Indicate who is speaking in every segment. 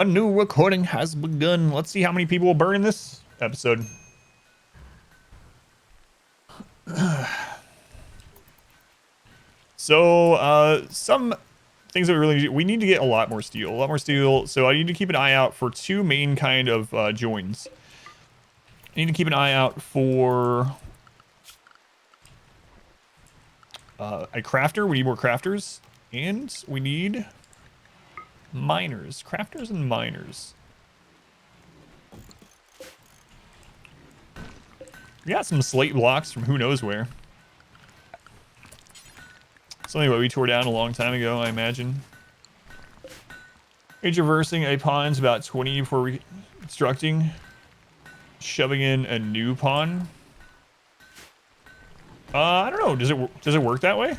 Speaker 1: A new recording has begun. Let's see how many people will burn in this episode. So, some things that we really need. We need to get a lot more steel. So I need to keep an eye out for two main kind of joins. I need to keep an eye out for a crafter. We need more crafters. And we need miners. Crafters and miners. We got some slate blocks from who knows where. Something that we tore down a long time ago, I imagine. Traversing a pond's about 20 before reconstructing. Shoving in a new pawn. I don't know. Does it work that way?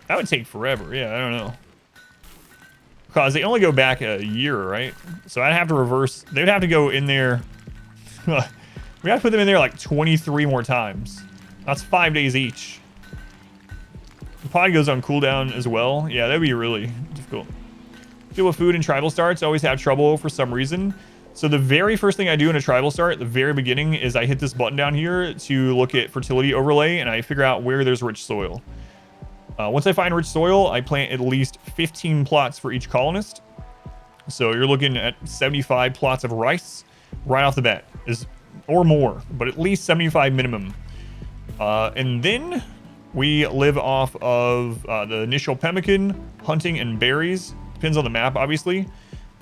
Speaker 1: That would take forever. Yeah, I don't know. Because they only go back a year, right? So I'd have to reverse. They would have to go in there. We have to put them in there like 23 more times. That's 5 days each. The pod goes on cooldown as well. Yeah, that'd be really difficult. Deal with food and tribal starts. Always have trouble for some reason. So the very first thing I do in a tribal start, at the very beginning, is I hit this button down here to look at fertility overlay, and I figure out where there's rich soil. Once I find rich soil, I plant at least 15 plots for each colonist. So you're looking at 75 plots of rice right off the bat, or more, but at least 75 minimum. And then we live off of the initial pemmican, hunting, and berries. Depends on the map, obviously.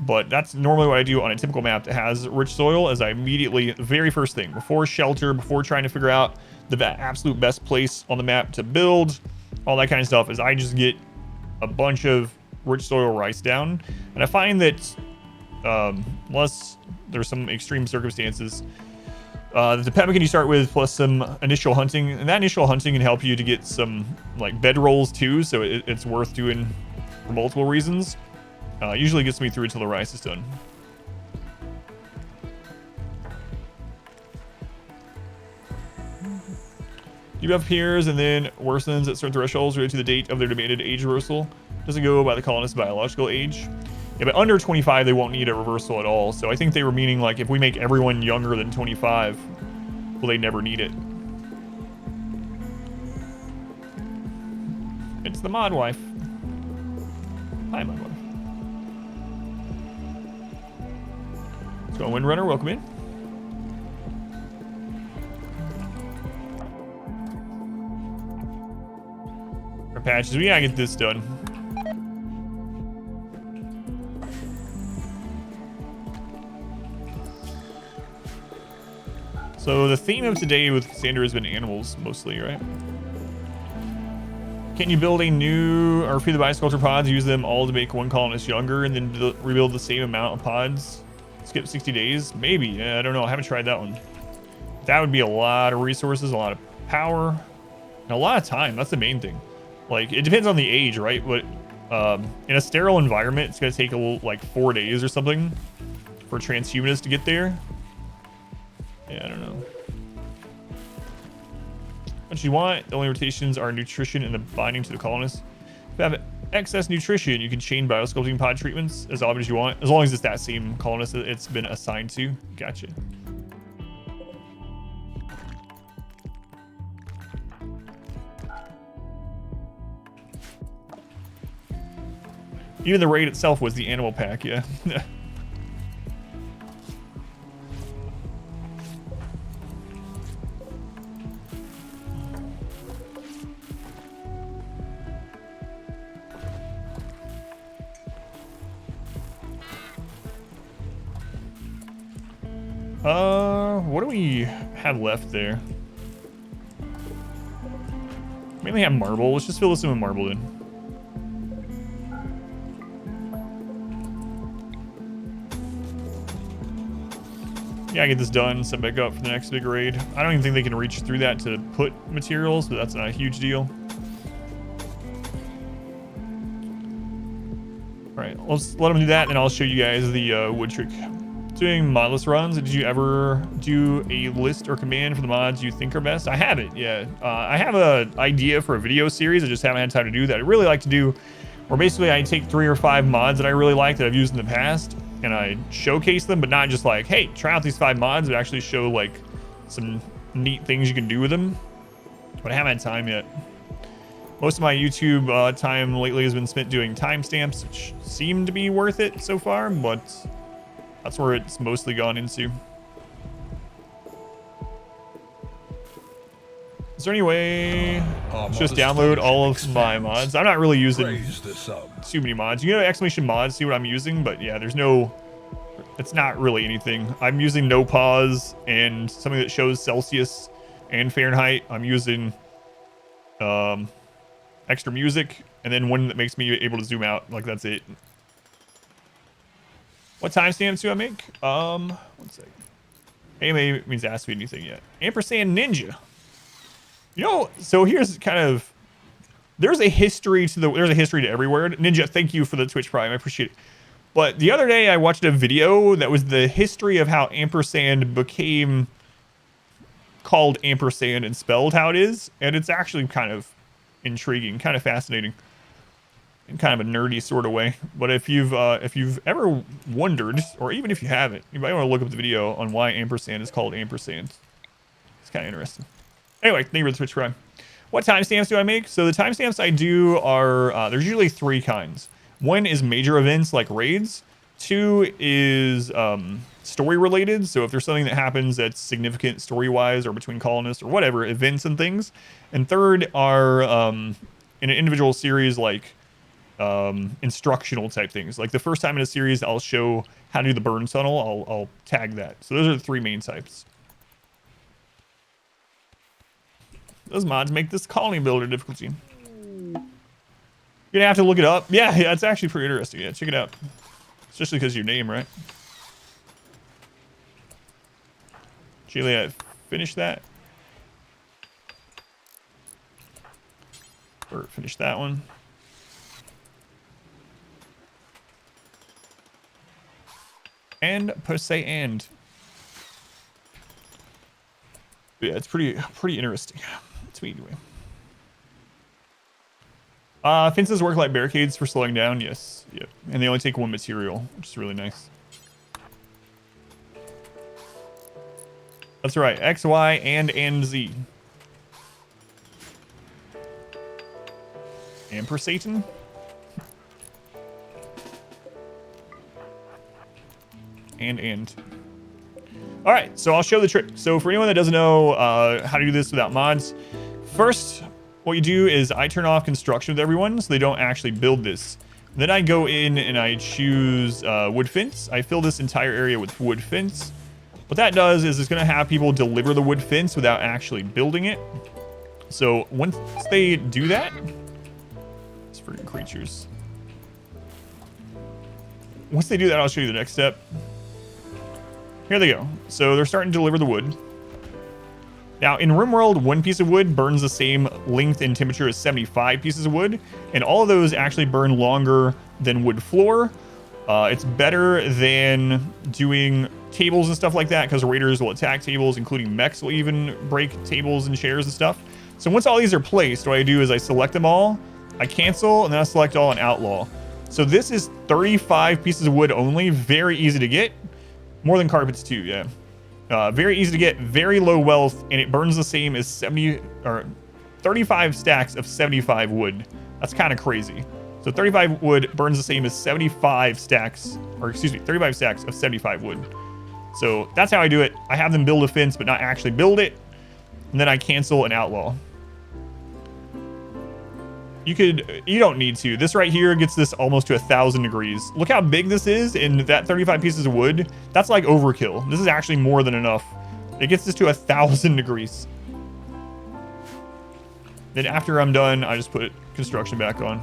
Speaker 1: But that's normally what I do on a typical map that has rich soil, as I immediately, the very first thing, before shelter, before trying to figure out the absolute best place on the map to build, all that kind of stuff, is I just get a bunch of rich soil rice down. And I find that unless there's some extreme circumstances, the pemmican you start with plus some initial hunting, and that initial hunting can help you to get some like bed rolls too, so it's worth doing for multiple reasons. Usually gets me through until the rice is done. Debuff appears and then worsens at certain thresholds related to the date of their demanded age reversal. Doesn't go by the colonist's biological age. Yeah, but under 25, they won't need a reversal at all. So I think they were meaning like if we make everyone younger than 25, will they never need it? It's the mod wife. Hi, mod wife. Let's go, Windrunner. Welcome in. Our patches. We gotta get this done. So the theme of today with Cassandra has been animals mostly, right? Can you build a new or feed the biosculpture pods, use them all to make one colonist younger, and then rebuild the same amount of pods? Skip 60 days? Maybe. Yeah, I don't know. I haven't tried that one. That would be a lot of resources, a lot of power, and a lot of time. That's the main thing. Like, it depends on the age, right? But in a sterile environment, it's going to take like 4 days or something for a transhumanist to get there. Yeah, I don't know. What you want, the only rotations are nutrition and the binding to the colonist. If you have excess nutrition, you can chain biosculpting pod treatments as often as you want, as long as it's that same colonist that it's been assigned to. Gotcha. Even the raid itself was the animal pack, yeah. What do we have left there? Mainly have marble. Let's just fill this in with marble then. Yeah, get this done, set back up for the next big raid. I don't even think they can reach through that to put materials, but that's not a huge deal. All right, let's let them do that, and I'll show you guys the wood trick Doing modless runs. Did you ever do a list or command for the mods you think are best? I haven't, yeah. I have an idea for a video series. I just haven't had time to do that. I really like to do, where basically I take 3 or 5 mods that I really like that I've used in the past, and I showcase them, but not just like, hey, try out these 5 mods, but actually show like some neat things you can do with them. But I haven't had time yet. Most of my YouTube time lately has been spent doing timestamps, which seem to be worth it so far, but that's where it's mostly gone into. Is there any way to just download all of my mods? I'm not really using too many mods. You know, exclamation mods, see what I'm using, but yeah, there's no, it's not really anything. I'm using no pause and something that shows Celsius and Fahrenheit. I'm using extra music, and then one that makes me able to zoom out. Like, that's it. What timestamps do I make? 1 second. AMA means ask me anything yet. Ampersand Ninja. You know, so here's kind of, there's a history to everywhere. Ninja, thank you for the Twitch Prime. I appreciate it. But the other day I watched a video that was the history of how ampersand became called ampersand and spelled how it is, and it's actually kind of intriguing, kind of fascinating, in kind of a nerdy sort of way. But if you've ever wondered, or even if you haven't, you might want to look up the video on why ampersand is called ampersand. It's kind of interesting. Anyway, thank you for the Twitch Prime. What timestamps do I make? So the timestamps I do are, there's usually 3 kinds. 1 is major events like raids. 2 is story related. So if there's something that happens that's significant story wise or between colonists or whatever, events and things. And 3rd are in an individual series, like instructional type things. Like the first time in a series, I'll show how to do the burn tunnel. I'll tag that. So those are the 3 main types. Those mods make this colony builder difficulty. You're gonna have to look it up. Yeah, it's actually pretty interesting. Yeah, check it out. Especially because of your name, right? Juliet, finish that. Or finish that one. And per se and. Yeah, it's pretty interesting. Sweet anyway. Fences work like barricades for slowing down. Yes. Yep. And they only take 1 material, which is really nice. That's right. X, Y, and Z. Ampersatan? And. All right, so I'll show the trick. So for anyone that doesn't know how to do this without mods, first, what you do is I turn off construction with everyone so they don't actually build this. Then I go in and I choose wood fence. I fill this entire area with wood fence. What that does is it's going to have people deliver the wood fence without actually building it. So once they do that, it's freaking creatures. Once they do that, I'll show you the next step. Here they go. So they're starting to deliver the wood. Now in RimWorld, 1 piece of wood burns the same length and temperature as 75 pieces of wood, and all of those actually burn longer than wood floor. It's better than doing tables and stuff like that because raiders will attack tables, including mechs will even break tables and chairs and stuff. So once all these are placed, what I do is I select them all, I cancel, and then I select all and outlaw. So this is 35 pieces of wood only, very easy to get. More than carpets too, yeah. Very easy to get, very low wealth, and it burns the same as 35 stacks of 75 wood. That's kind of crazy. So 35 wood burns the same as 75 stacks, or excuse me, 35 stacks of 75 wood. So that's how I do it. I have them build a fence, but not actually build it. And then I cancel and outlaw. You don't need to. This right here gets this almost to 1,000 degrees. Look how big this is, and that 35 pieces of wood, that's like overkill. This is actually more than enough. It gets this to 1,000 degrees. Then after I'm done, I just put construction back on.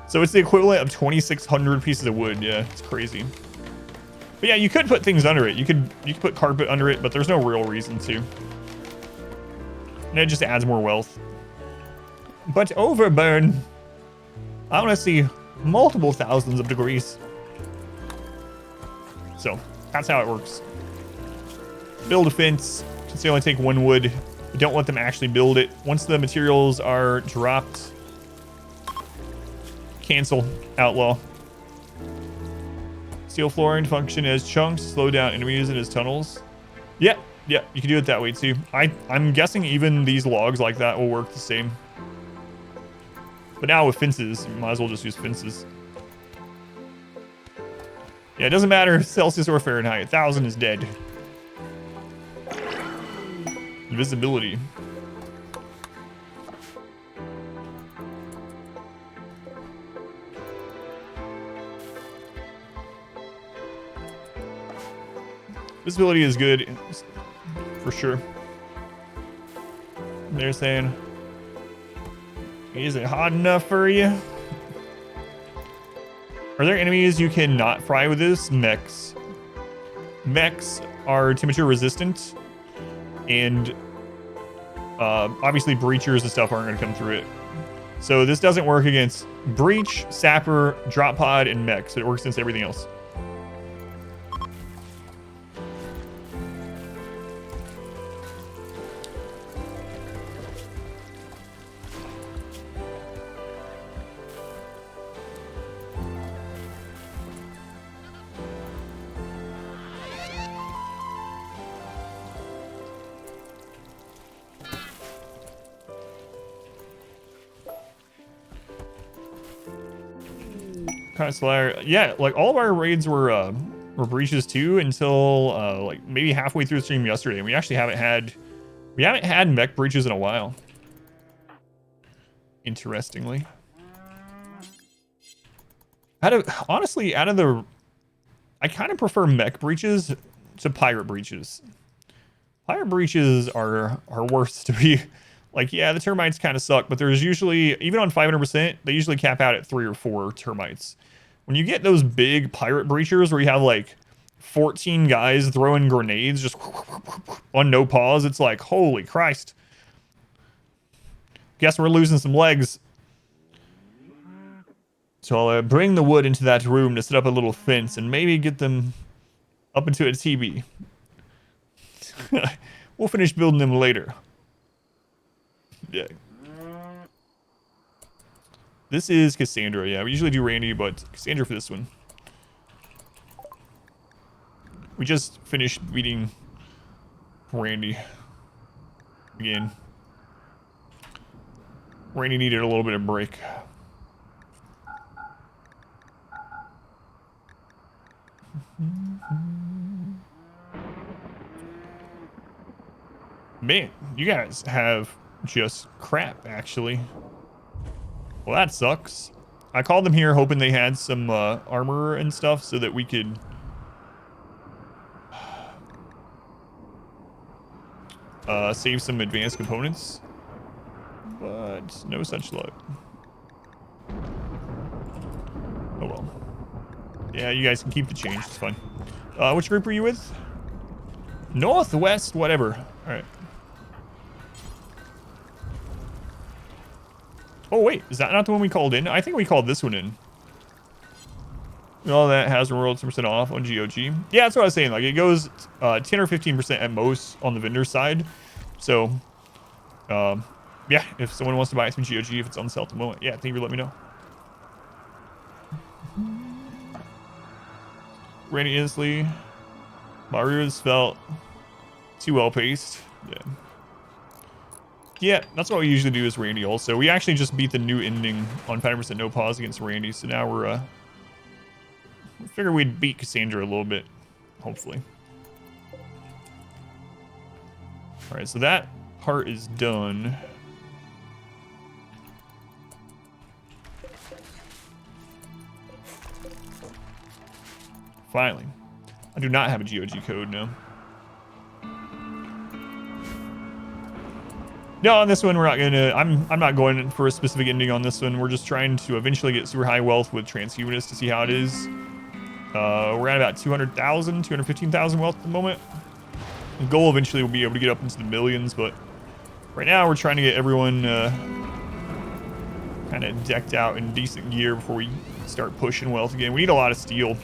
Speaker 1: So it's the equivalent of 2,600 pieces of wood. Yeah, it's crazy. But yeah, you could put things under it. You could put carpet under it, but there's no real reason to. And it just adds more wealth. But overburn. I want to see multiple thousands of degrees. So that's how it works. Build a fence. Since they only take 1 wood, don't let them actually build it. Once the materials are dropped, cancel, outlaw. Steel flooring function as chunks, slow down enemies in his tunnels. Yeah, you can do it that way too. I'm guessing even these logs like that will work the same. But now with fences, you might as well just use fences. Yeah, it doesn't matter Celsius or Fahrenheit. 1,000 is dead. Invisibility. Visibility is good, for sure. They're saying, is it hot enough for you? Are there enemies you cannot fry with this? Mechs. Mechs are temperature resistant, and obviously breachers and stuff aren't going to come through it. So this doesn't work against breach, sapper, drop pod, and mechs. It works against everything else. Yeah, like all of our raids were breaches too until like maybe halfway through the stream yesterday. We actually haven't had mech breaches in a while. Interestingly, honestly, I kind of prefer mech breaches to pirate breaches. Pirate breaches are worse to be. Like, yeah, the termites kind of suck, but there's usually, even on 500%, they usually cap out at 3 or 4 termites. When you get those big pirate breachers where you have like 14 guys throwing grenades just on no pause, it's like, holy Christ. Guess we're losing some legs. So I'll bring the wood into that room to set up a little fence and maybe get them up into a TV. We'll finish building them later. Yeah. This is Cassandra. Yeah, we usually do Randy, but Cassandra for this one. We just finished beating Randy again. Randy needed a little bit of break. Man, you guys have just crap, actually. Well, that sucks. I called them here hoping they had some armor and stuff so that we could save some advanced components, but no such luck. Oh well. Yeah, you guys can keep the change. It's fine. Which group are you with? Northwest, whatever. All right. Oh, wait. Is that not the one we called in? I think we called this one in. All that has RimWorld 10% off on GOG. Yeah, that's what I was saying. Like, it goes 10 or 15% at most on the vendor side. So, yeah, if someone wants to buy it through GOG, if it's on sale at the moment, yeah, thank you for letting me know. Randy Inslee. Mario's felt too well paced. Yeah. Yeah, that's what we usually do as Randy also. We actually just beat the new ending on 5% no pause against Randy, so now we're, we figured we'd beat Cassandra a little bit, hopefully. Alright, so that part is done. Finally. I do not have a GOG code now. No, on this one we're not gonna. I'm not going for a specific ending on this one. We're just trying to eventually get super high wealth with Transhumanist to see how it is. We're at about 200,000, 215,000 wealth at the moment. The goal eventually will be able to get up into the millions, but right now we're trying to get everyone kind of decked out in decent gear before we start pushing wealth again. We need a lot of steel.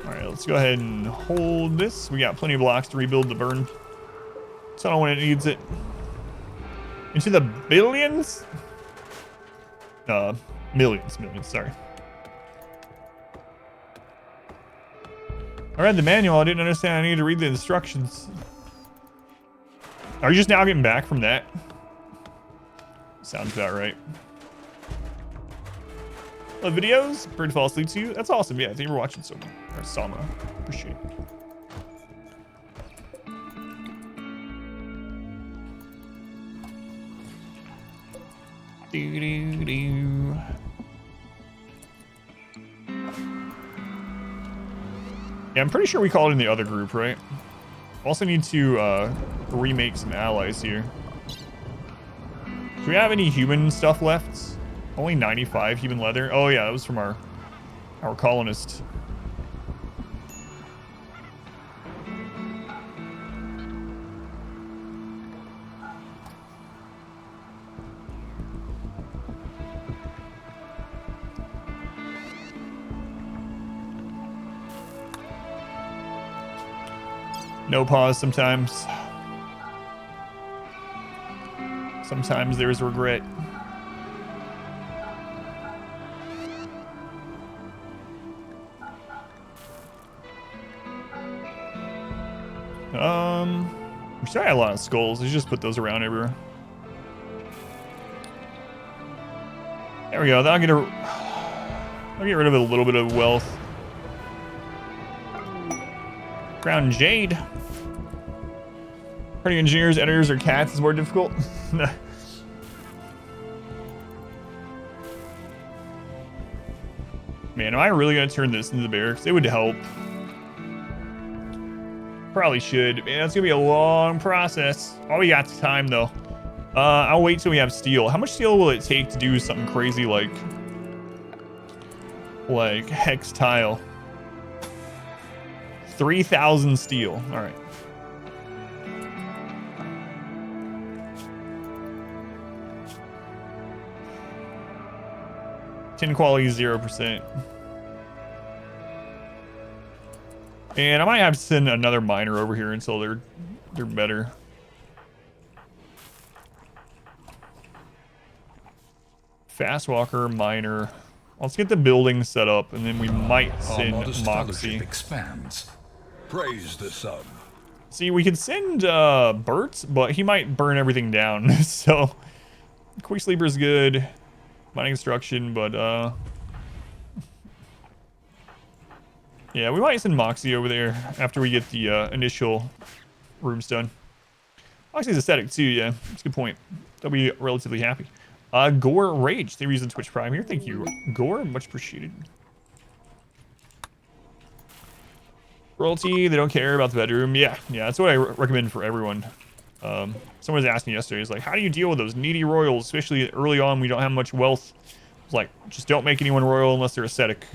Speaker 1: All right, let's go ahead and hold this. We got plenty of blocks to rebuild the burn tunnel when it needs it. Into the billions? Millions, sorry. I read the manual. I didn't understand. I needed to read the instructions. Are you just now getting back from that? Sounds about right. Love videos. Bird fall asleep to you. That's awesome. Yeah, thank you for watching, Soma. Or Sama. Appreciate it. Doo-doo-doo. Yeah, I'm pretty sure we called in the other group, right? Also need to remake some allies here. Do we have any human stuff left? Only 95 human leather. Oh yeah, that was from our colonist. No pause sometimes. Sometimes there's regret. We still got a lot of skulls. Let's just put those around everywhere. There we go. I'll get rid of a little bit of wealth. Crown Jade. Printing engineers, editors, or cats is more difficult. Man, am I really gonna turn this into the barracks? It would help. Probably should. Man, that's gonna be a long process. Oh, we got time though. I'll wait till we have steel. How much steel will it take to do something crazy like hex tile? 3,000 steel. All right. Tin quality 0%. And I might have to send another miner over here until they're better. Fast walker, miner. Let's get the building set up, and then we might send Moxie.
Speaker 2: Expands. Praise the sun.
Speaker 1: See, we could send Bert, but he might burn everything down. So, Quick Sleeper's good. Mining construction, but yeah, we might send Moxie over there after we get the initial rooms done. Moxie's aesthetic too, yeah. That's a good point. They'll be relatively happy. Gore Rage, 3 reasons Twitch Prime here. Thank you, Gore. Much appreciated. Royalty, they don't care about the bedroom. Yeah, that's what I recommend for everyone. Someone was asking yesterday, is like, how do you deal with those needy royals, especially early on? We don't have much wealth. It's like, just don't make anyone royal unless they're ascetic.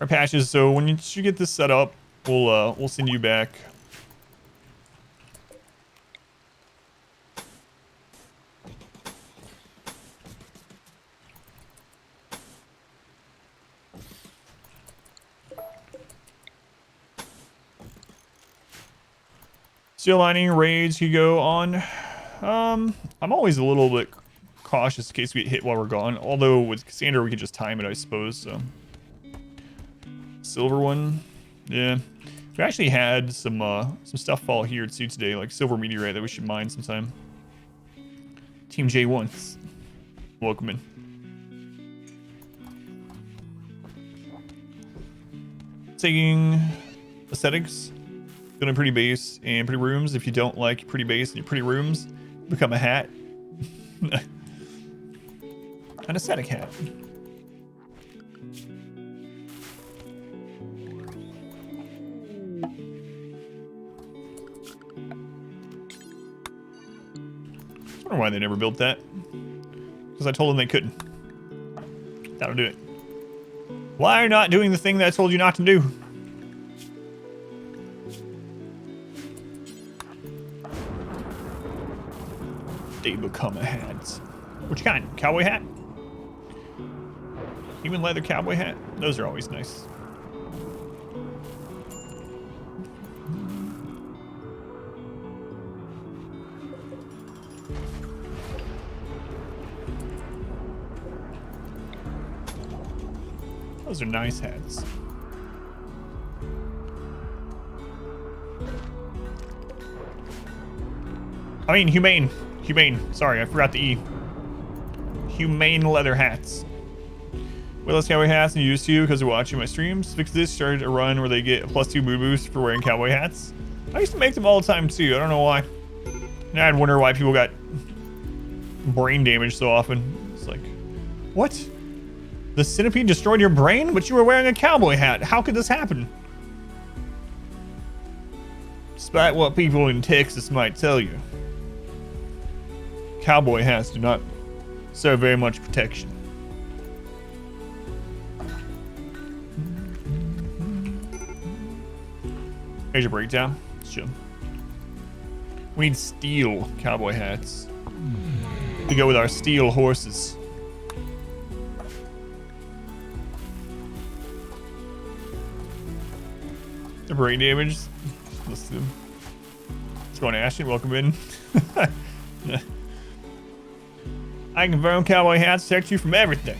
Speaker 1: Our patches. So when you get this set up, we'll send you back. Steel lining raids you go on. I'm always a little bit cautious in case we get hit while we're gone. Although with Cassandra we could just time it, I suppose. So silver one, yeah. We actually had some stuff fall here too today, like silver meteorite that we should mine sometime. Team J1, welcome in. Taking aesthetics. Building pretty base and pretty rooms. If you don't like your pretty base and your pretty rooms, become a hat. An aesthetic hat. wonder why they never built that. Because I told them they couldn't. That'll do it. Why are you not doing the thing that I told you not to do? They become a hats. Which kind? Cowboy hat? Human leather cowboy hat? Those are always nice. Those are nice hats. I mean, humane. Humane. Sorry, I forgot the E. Humane leather hats. Well, those cowboy hats and used to because of watching my streams. Fix this, started a run where they get a +2 mood boost for wearing cowboy hats. I used to make them all the time too. I don't know why. And I'd wonder why people got brain damage so often. It's like, what? The centipede destroyed your brain, but you were wearing a cowboy hat. How could this happen? Despite what people in Texas might tell you, cowboy hats do not serve very much protection. Major breakdown. Sure. We need steel cowboy hats to go with our steel horses. The brain damage. Listen to them. What's going on, Ashton? Welcome in. I confirm cowboy hats protect you from everything.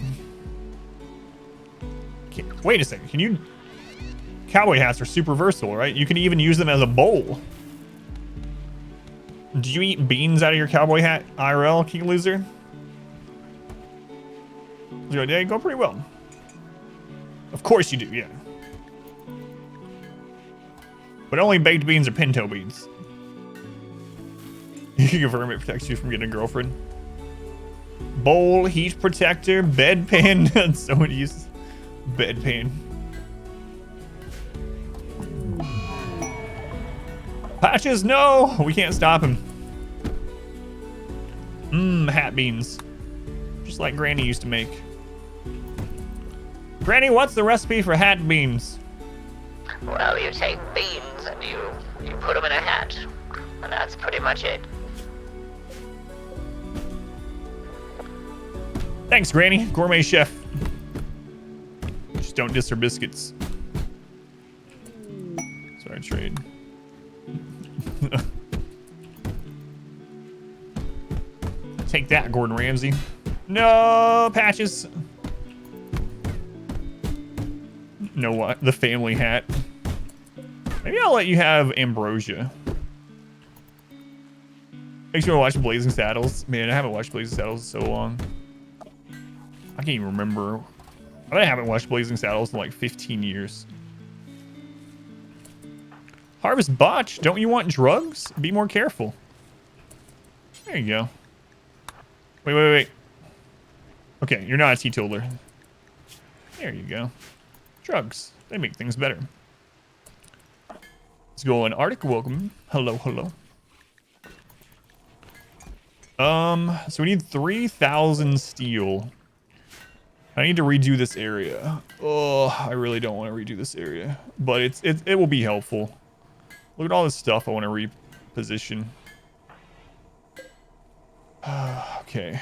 Speaker 1: Wait a second. Can you... Cowboy hats are super versatile, right? You can even use them as a bowl. Do you eat beans out of your cowboy hat, IRL, King Loser? Yeah, go pretty well. Of course you do, yeah. But only baked beans or pinto beans. You can confirm it protects you from getting a girlfriend. Bowl, heat protector, bedpan. So many uses. Bedpan. Patches, no! We can't stop him. Hat beans. Just like Granny used to make. Granny, what's the recipe for hat beans?
Speaker 3: Well, you take beans and you put them in a hat. And that's pretty much it.
Speaker 1: Thanks, Granny. Gourmet chef. Just don't diss her biscuits. Sorry, trade. Take that, Gordon Ramsay. No, Patches. No, what? The family hat. Maybe I'll let you have Ambrosia. Makes me want to watch Blazing Saddles. Man, I haven't watched Blazing Saddles in so long. I can't even remember. I haven't watched Blazing Saddles in like 15 years. Harvest Botch, don't you want drugs? Be more careful. There you go. Wait. Okay, you're not a teetotaler. There you go. Drugs, they make things better. Let's go on Arctic, welcome. Hello. So we need 3,000 steel. I need to redo this area. Oh, I really don't want to redo this area, but it will be helpful. Look at all this stuff I want to reposition. Okay.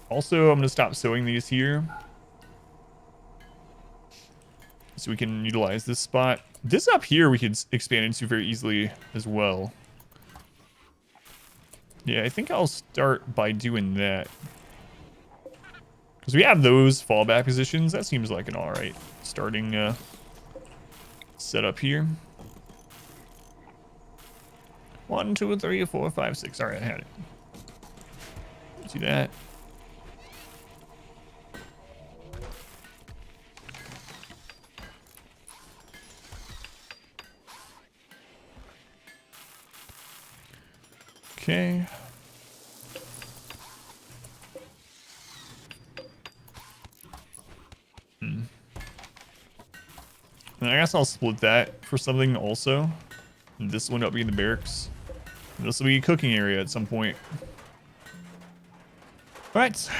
Speaker 1: Also, I'm going to stop sewing these here, so we can utilize this spot. This up here we could expand into very easily as well. Yeah, I think I'll start by doing that. Because we have those fallback positions. That seems like an alright starting setup here. 1, 2, 3, 4, 5, 6. Alright, I had it. See that? Okay. And I guess I'll split that for something also. This one up being the barracks. This will be a cooking area at some point. All right.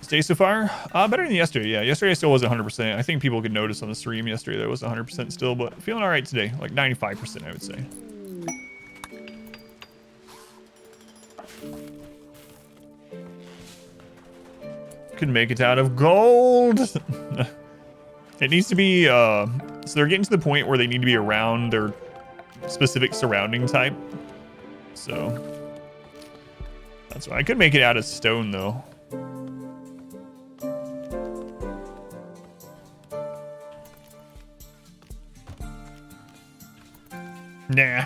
Speaker 1: Stay so far. Better than yesterday. Yeah, yesterday I still wasn't 100%. I think people could notice on the stream yesterday that I was 100% still, but feeling all right today. Like 95%, I would say. Could make it out of gold. It needs to be, so they're getting to the point where they need to be around their specific surrounding type. So that's why I could make it out of stone though. Nah.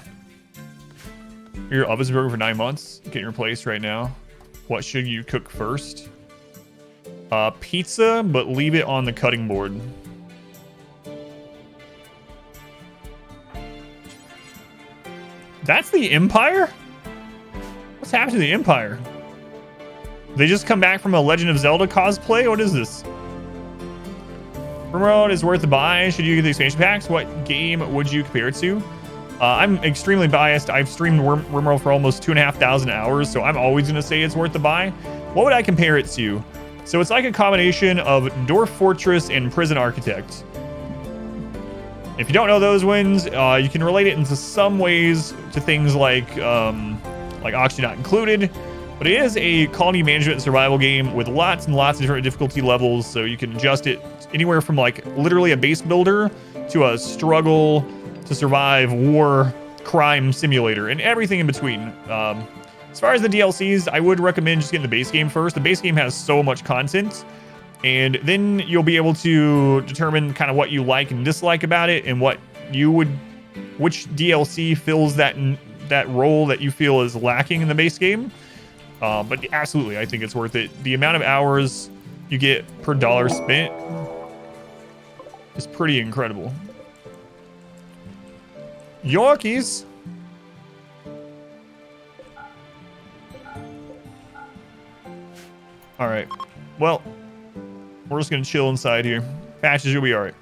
Speaker 1: Your oven's broken for 9 months. Getting replaced right now. What should you cook first? Pizza, but leave it on the cutting board. That's the Empire? What's happened to the Empire? They just come back from a Legend of Zelda cosplay? What is this? RimWorld is worth the buy. Should you get the expansion packs? What game would you compare it to? I'm extremely biased. I've streamed RimWorld for almost 2,500 hours, so I'm always going to say it's worth the buy. What would I compare it to? So it's like a combination of Dwarf Fortress and Prison Architect. If you don't know those ones, you can relate it into some ways to things like Oxygen Not Included. But it is a colony management and survival game with lots and lots of different difficulty levels, so you can adjust it anywhere from like literally a base builder to a struggle to survive war crime simulator and everything in between. As far as the DLCs, I would recommend just getting the base game first. The base game has so much content, and then you'll be able to determine kind of what you like and dislike about it, and which DLC fills that role that you feel is lacking in the base game. But absolutely, I think it's worth it. The amount of hours you get per dollar spent is pretty incredible. Yorkies. All right. Well, we're just gonna chill inside here. Patches, you'll be all right.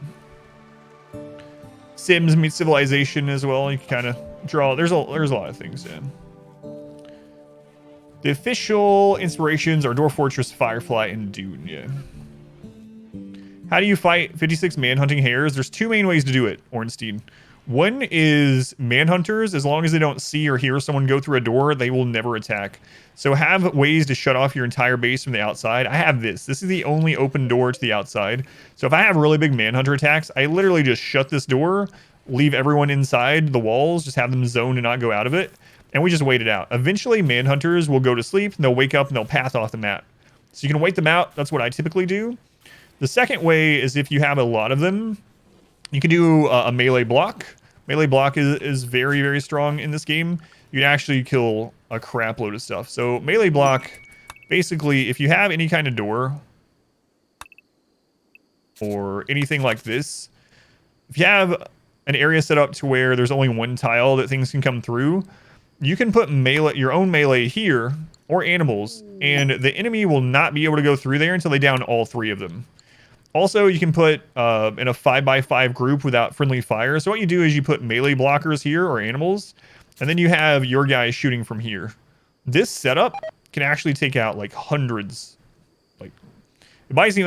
Speaker 1: Sims meets Civilization as well. You can kind of draw. There's a lot of things in. The official inspirations are Dwarf Fortress, Firefly, and Dune. Yeah. How do you fight 56 manhunting hares? There's two main ways to do it, Ornstein. One is manhunters. As long as they don't see or hear someone go through a door, they will never attack. So have ways to shut off your entire base from the outside. I have this. This is the only open door to the outside. So if I have really big manhunter attacks, I literally just shut this door, leave everyone inside the walls, just have them zone and not go out of it. And we just wait it out. Eventually, manhunters will go to sleep, and they'll wake up, and they'll path off the map. So you can wait them out. That's what I typically do. The second way is if you have a lot of them, you can do a melee block. Melee block is very, very strong in this game. You can actually kill a crap load of stuff. So melee block, basically, if you have any kind of door or anything like this, if you have an area set up to where there's only one tile that things can come through, you can put your own melee here or animals, and the enemy will not be able to go through there until they down all three of them. Also, you can put in a 5x5 group without friendly fire. So what you do is you put melee blockers here or animals, and then you have your guys shooting from here. This setup can actually take out like hundreds. Like, it might seem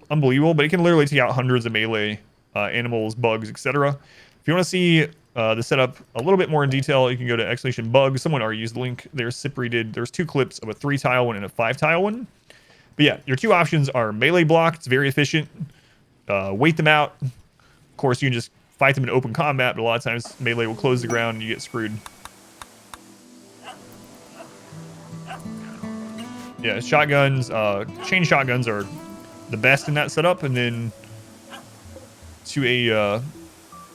Speaker 1: unbelievable, but it can literally take out hundreds of melee animals, bugs, etc. If you want to see the setup a little bit more in detail, you can go to !bug. Someone already used the link there. Cypri did. There's 2 clips of a 3-tile one and a 5-tile one. But yeah, your 2 options are melee block. It's very efficient. Wait them out. Of course, you can just fight them in open combat, but a lot of times melee will close the ground and you get screwed. Yeah, shotguns, chain shotguns are the best in that setup, and then to a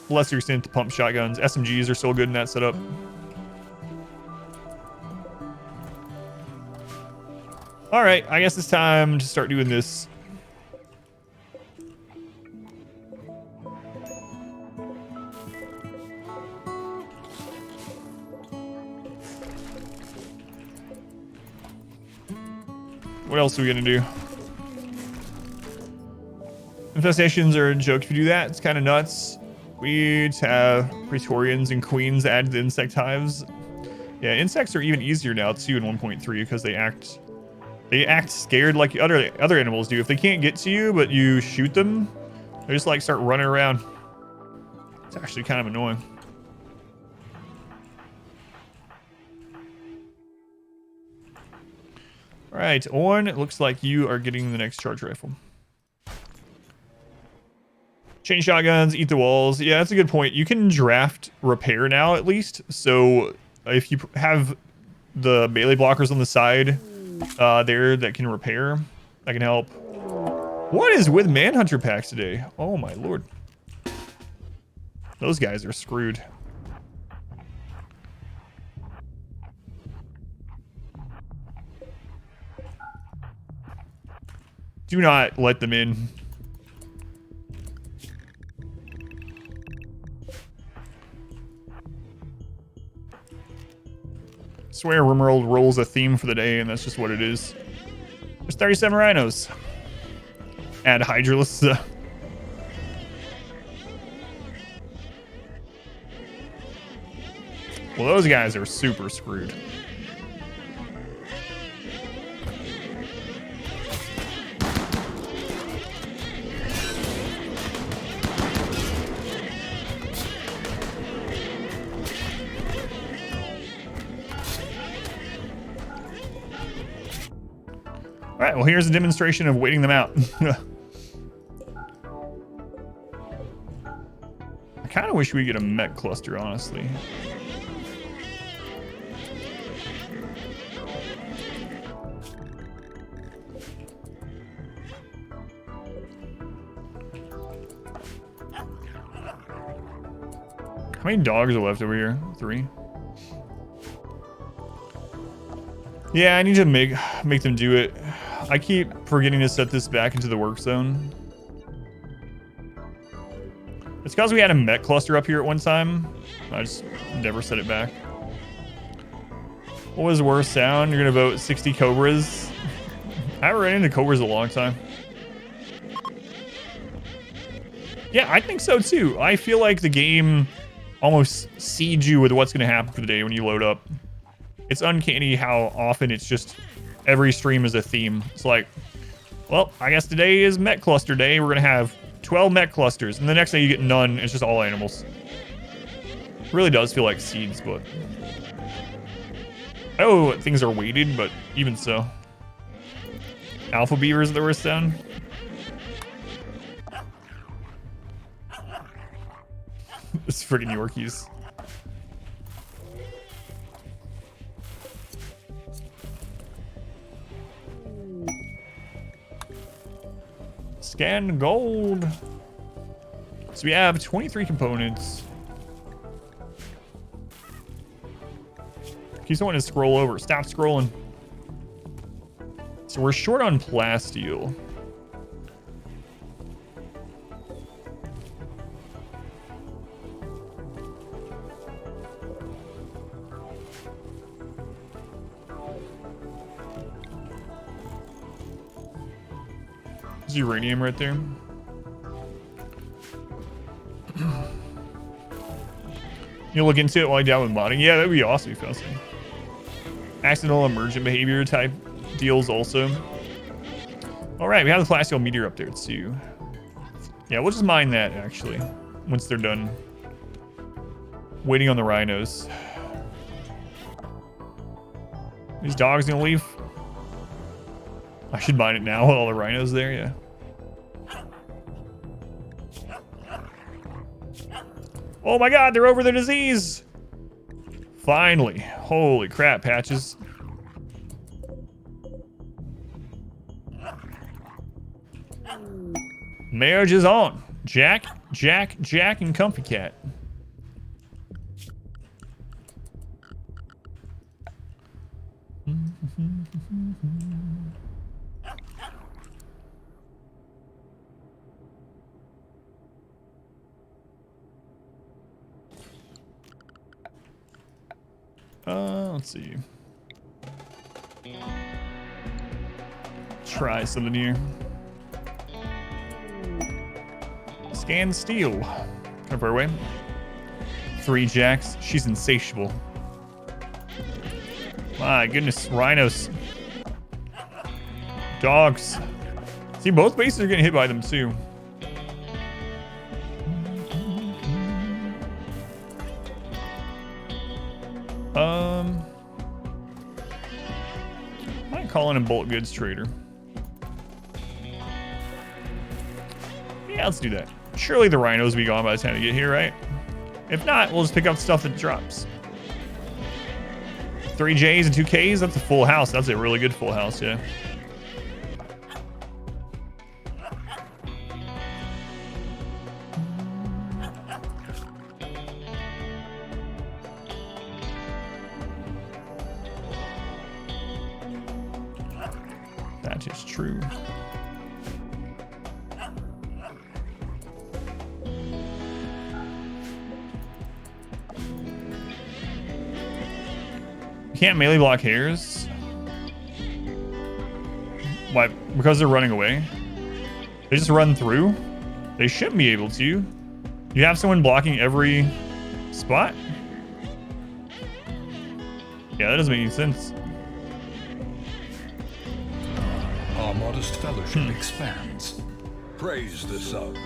Speaker 1: lesser extent, the pump shotguns. SMGs are still good in that setup. All right, I guess it's time to start doing this. What else are we gonna do? Infestations are a joke if you do that. It's kind of nuts. We have Praetorians and Queens added to insect hives. Yeah, insects are even easier now too in 1.3 because they act scared like other animals do. If they can't get to you but you shoot them, they just like start running around. It's actually kind of annoying. All right, Owen, it looks like you are getting the next charge rifle. Chain shotguns, eat the walls. Yeah, that's a good point. You can draft repair now at least. So if you have the melee blockers on the side there that can repair, that can help. What is with Manhunter packs today? Oh my lord. Those guys are screwed. Do not let them in. Swear RimWorld rolls a theme for the day, and that's just what it is. There's 37 rhinos. Add Hydralists. Well, those guys are super screwed. All right, well, here's a demonstration of waiting them out. I kind of wish we get a mech cluster, honestly. How many dogs are left over here? 3. Yeah, I need to make them do it. I keep forgetting to set this back into the work zone. It's because we had a mech cluster up here at one time. I just never set it back. What was the worst sound? You're gonna vote 60 cobras. I haven't ran into cobras in a long time. Yeah, I think so too. I feel like the game almost seeds you with what's gonna happen for the day when you load up. It's uncanny how often it's just every stream is a theme. It's like, well, I guess today is mech cluster day. We're gonna have 12 mech clusters, and the next day you get none. It's just all animals. It really does feel like seeds, but oh, things are weighted, but even so. Alpha beavers are the worst sound. It's friggin' Yorkies. Scan gold. So we have 23 components. Keep wanting to scroll over. Stop scrolling. So we're short on plasteel. There's uranium right there. You look into it while you're down with modding. Yeah, that'd be awesome if you found something. Accidental emergent behavior type deals also. All right, we have the plasteel meteor up there too. Yeah, we'll just mine that actually once they're done. Waiting on the rhinos. These dogs gonna leave? I should mine it now with all the rhinos there, yeah. Oh my god, they're over the disease! Finally. Holy crap, Patches. Marriage is on. Jack, Jack, Jack, and Comfy Cat. Let's see. Try something here. Scan steel. Come far away. 3 jacks. She's insatiable. My goodness, rhinos. Dogs. See, both bases are getting hit by them too. Might call in a bulk goods trader. Yeah, let's do that. Surely the rhinos will be gone by the time they get here, right? If not, we'll just pick up stuff that drops. 3 J's and 2 K's, that's a full house. That's a really good full house, yeah. That is true. You can't melee block hares. Why? Because they're running away? They just run through? They shouldn't be able to. You have someone blocking every spot? Yeah, that doesn't make any sense.
Speaker 2: Our modest fellowship expands. Praise the sun.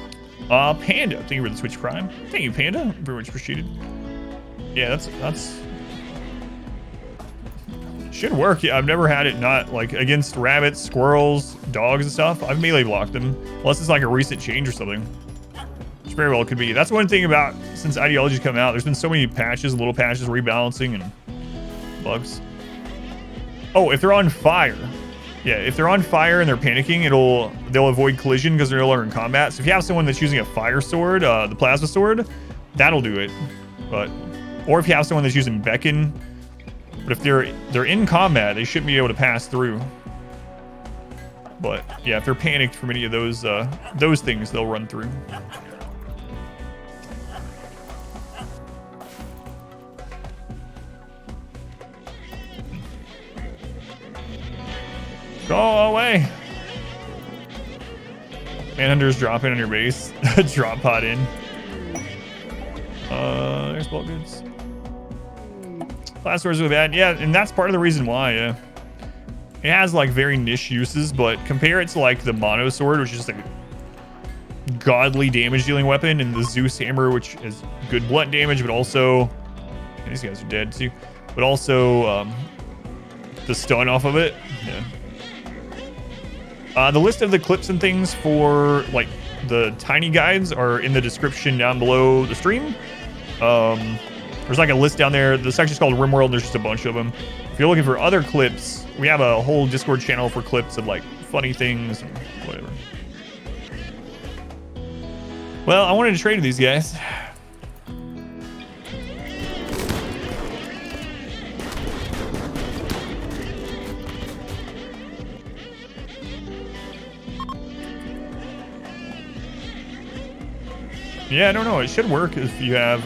Speaker 1: Panda. Thank you for the Twitch Prime. Thank you, Panda. Very much appreciated. Yeah, that's should work. Yeah, I've never had it not like against rabbits, squirrels, dogs and stuff. I've melee blocked them unless it's like a recent change or something, which very well could be. That's one thing about since ideology's come out. There's been so many patches, little patches, rebalancing and bugs. Oh, if they're on fire, yeah, if they're on fire and they're panicking, they'll avoid collision because they're no longer in combat. So if you have someone that's using a fire sword, the plasma sword, that'll do it. But or if you have someone that's using beacon. But if they're in combat, they shouldn't be able to pass through. But yeah, if they're panicked from any of those things, they'll run through. Go away. Manhunters drop in on your base. Drop pod in. There's bulk goods. Class swords are really bad. Yeah, and that's part of the reason why, yeah. It has like very niche uses, but compare it to like the mono sword, which is just like a godly damage dealing weapon, and the Zeus hammer, which is good blunt damage, but also these guys are dead too. But also the stun off of it. Yeah. The list of the clips and things for like the tiny guides are in the description down below the stream. There's like a list down there. The section's called RimWorld. There's just a bunch of them. If you're looking for other clips, we have a whole Discord channel for clips of like funny things and whatever. Well, I wanted to trade with these guys. Yeah, I don't know. It should work if you have...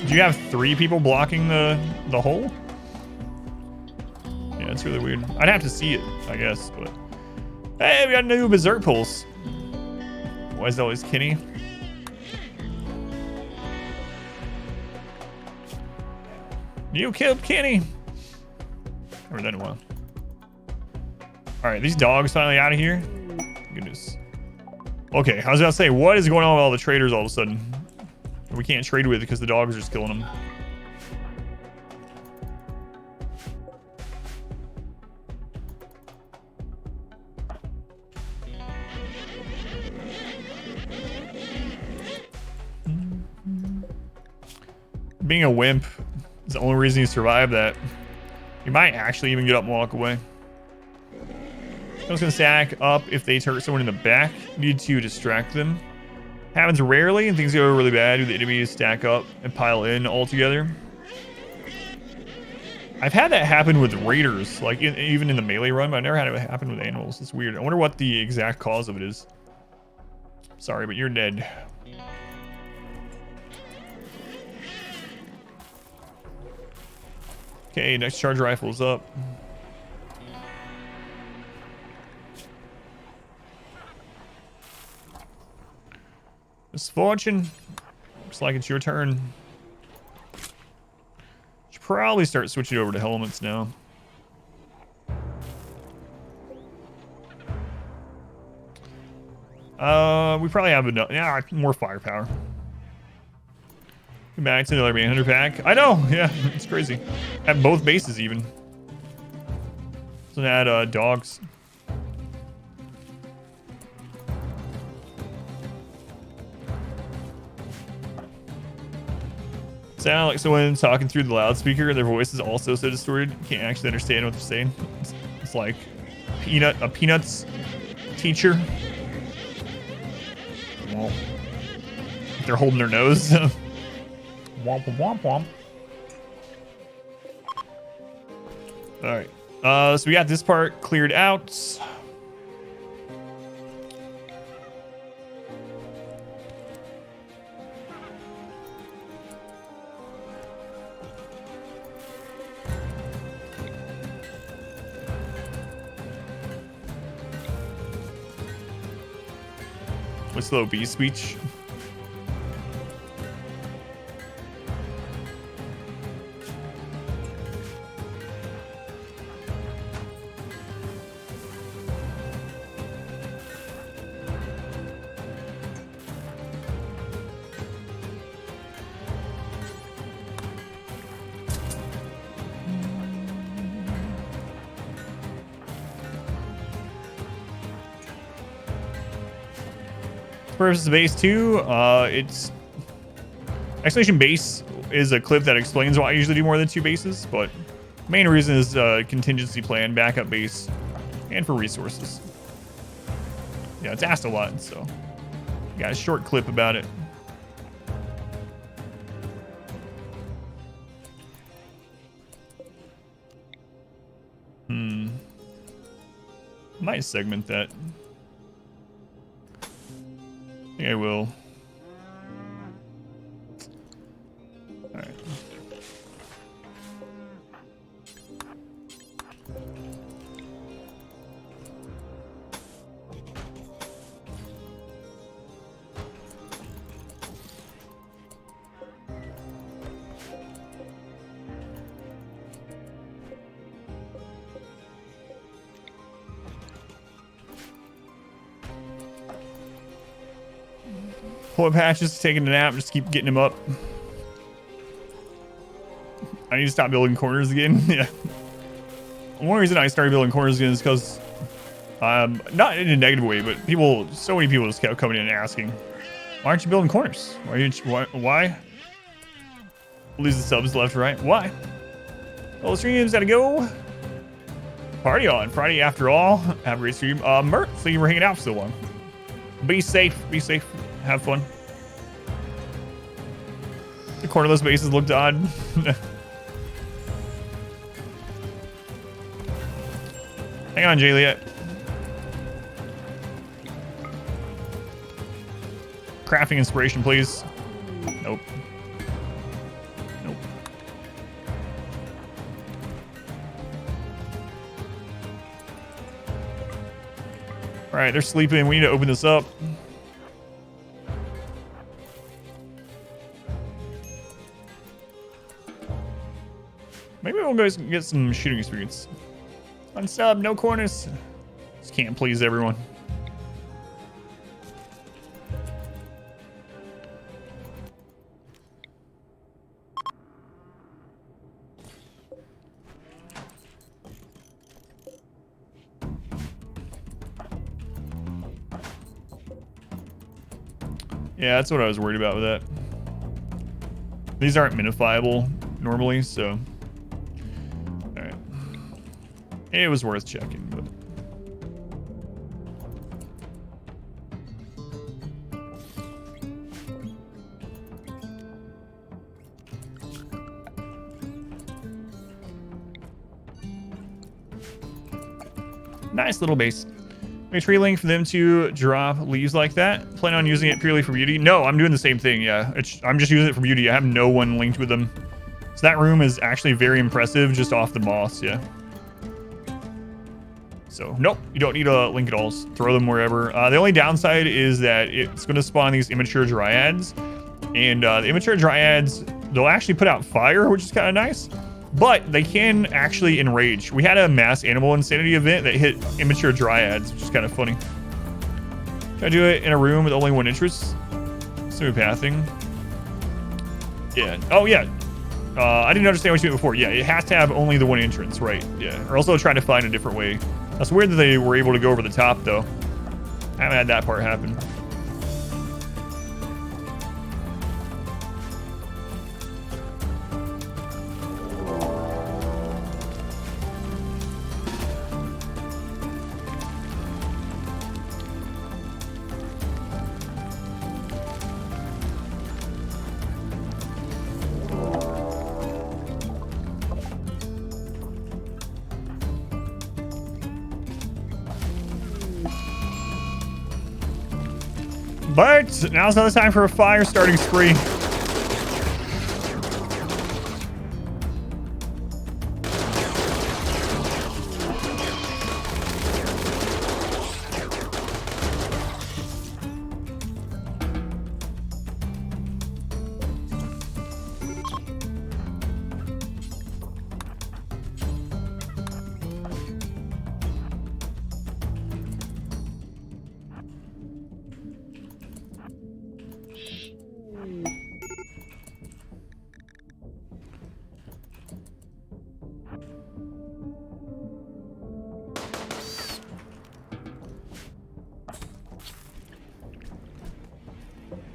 Speaker 1: do you have 3 people blocking the hole? Yeah, it's really weird. I'd have to see it, I guess, but... Hey, we got a new Berserk Pulse. Why is that always Kenny? You killed Kenny! Or that in a while. Alright, these dogs finally out of here. Goodness. Okay, I was about to say, what is going on with all the traders all of a sudden? We can't trade with because the dogs are just killing them. Being a wimp is the only reason you survive that. You might actually even get up and walk away. I was going to stack up if they hurt someone in the back. Need to distract them. Happens rarely and things go really bad. The enemies stack up and pile in all together. I've had that happen with raiders, like even in the melee run, but I never had it happen with animals. It's weird. I wonder what the exact cause of it is. Sorry, but you're dead. Okay, next charge rifle is up. Misfortune. Looks like it's your turn. Should probably start switching over to helmets now. We probably have enough. Yeah, more firepower. Come back to another Manhunter pack. I know. Yeah, it's crazy. At both bases even. So add dogs. Sound like someone talking through the loudspeaker. Their voice is also so distorted. Can't actually understand what they're saying. It's like a Peanuts teacher. Well, they're holding their nose. Womp womp womp. All right. So we got this part cleared out. What's the little bee speech? Versus base 2, it's Isolation base is a clip that explains why I usually do more than 2 bases, but main reason is contingency plan, backup base, and for resources. Yeah, it's asked a lot, so got a short clip about it. Might segment that. I think I will. All right. Pull up Hatches, taking a nap, just keep getting him up. I need to stop building corners again. Yeah. One reason I started building corners again is because, not in a negative way, but so many people just kept coming in and asking, why aren't you building corners? Why? Losing subs left, right. Why? Well, the stream's gotta go. Party on. Friday after all. Have a great stream. Mert, thank you for hanging out for so long. Be safe. Be safe. Have fun. The cornerless bases looked odd. Hang on, Juliet. Crafting inspiration, please. Nope. Nope. All right, they're sleeping. We need to open this up. Maybe we'll go get some shooting experience. Unsub, no corners. Just can't please everyone. Yeah, that's what I was worried about with that. These aren't minifiable normally, so... Alright. It was worth checking, but... Nice little base. Make tree link for them to drop leaves like that. Plan on using it purely for beauty? No, I'm doing the same thing, yeah. I'm just using it for beauty. I have no one linked with them. So that room is actually very impressive just off the moss, yeah. So nope, you don't need to link at all. Just throw them wherever. The only downside is that it's going to spawn these immature dryads, and the immature dryads, they'll actually put out fire, which is kind of nice, but they can actually enrage. We had a mass animal insanity event that hit immature dryads, which is kind of funny. Can I do it in a room with only one entrance? Smooth pathing. Yeah. Oh yeah. I didn't understand what you meant before. Yeah, it has to have only the one entrance, right? Yeah. Or also trying to find a different way. That's weird that they were able to go over the top, though. I haven't had that part happen. But now's not the time for a fire starting spree.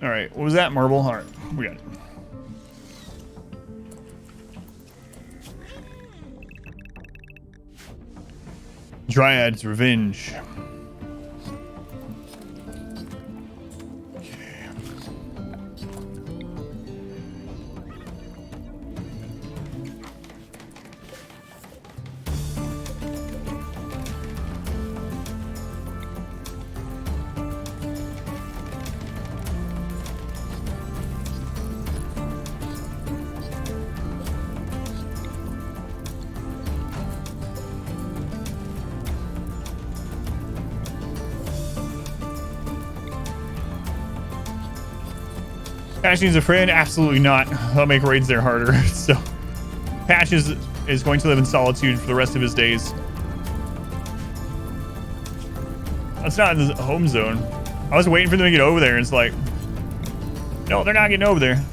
Speaker 1: All right, what was that, marble? All right, we got it. Dryad's Revenge. Patch needs a friend? Absolutely not. I'll make raids there harder. So, Patch is going to live in solitude for the rest of his days. That's not in the home zone. I was waiting for them to get over there, and it's like, no, they're not getting over there.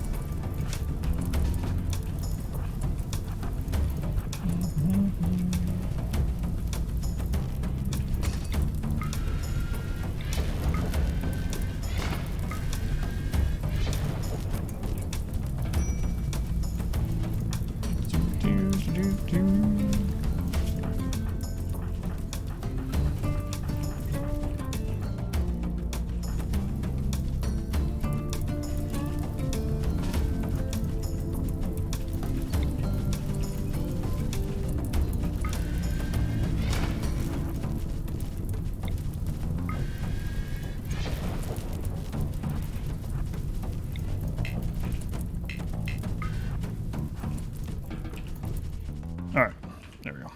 Speaker 1: Alright, there we go.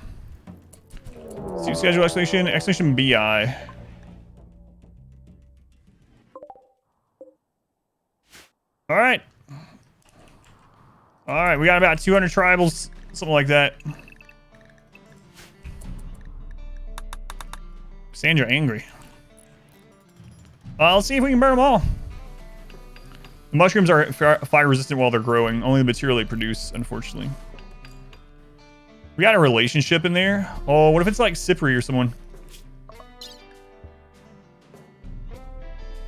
Speaker 1: See schedule exclamation BI. Alright. Alright, we got about 200 tribals, something like that. Cassandra angry. Let's see if we can burn them all. The mushrooms are fire resistant while they're growing, only the material they produce, unfortunately. We got a relationship in there. Oh, what if it's like Cypri or someone?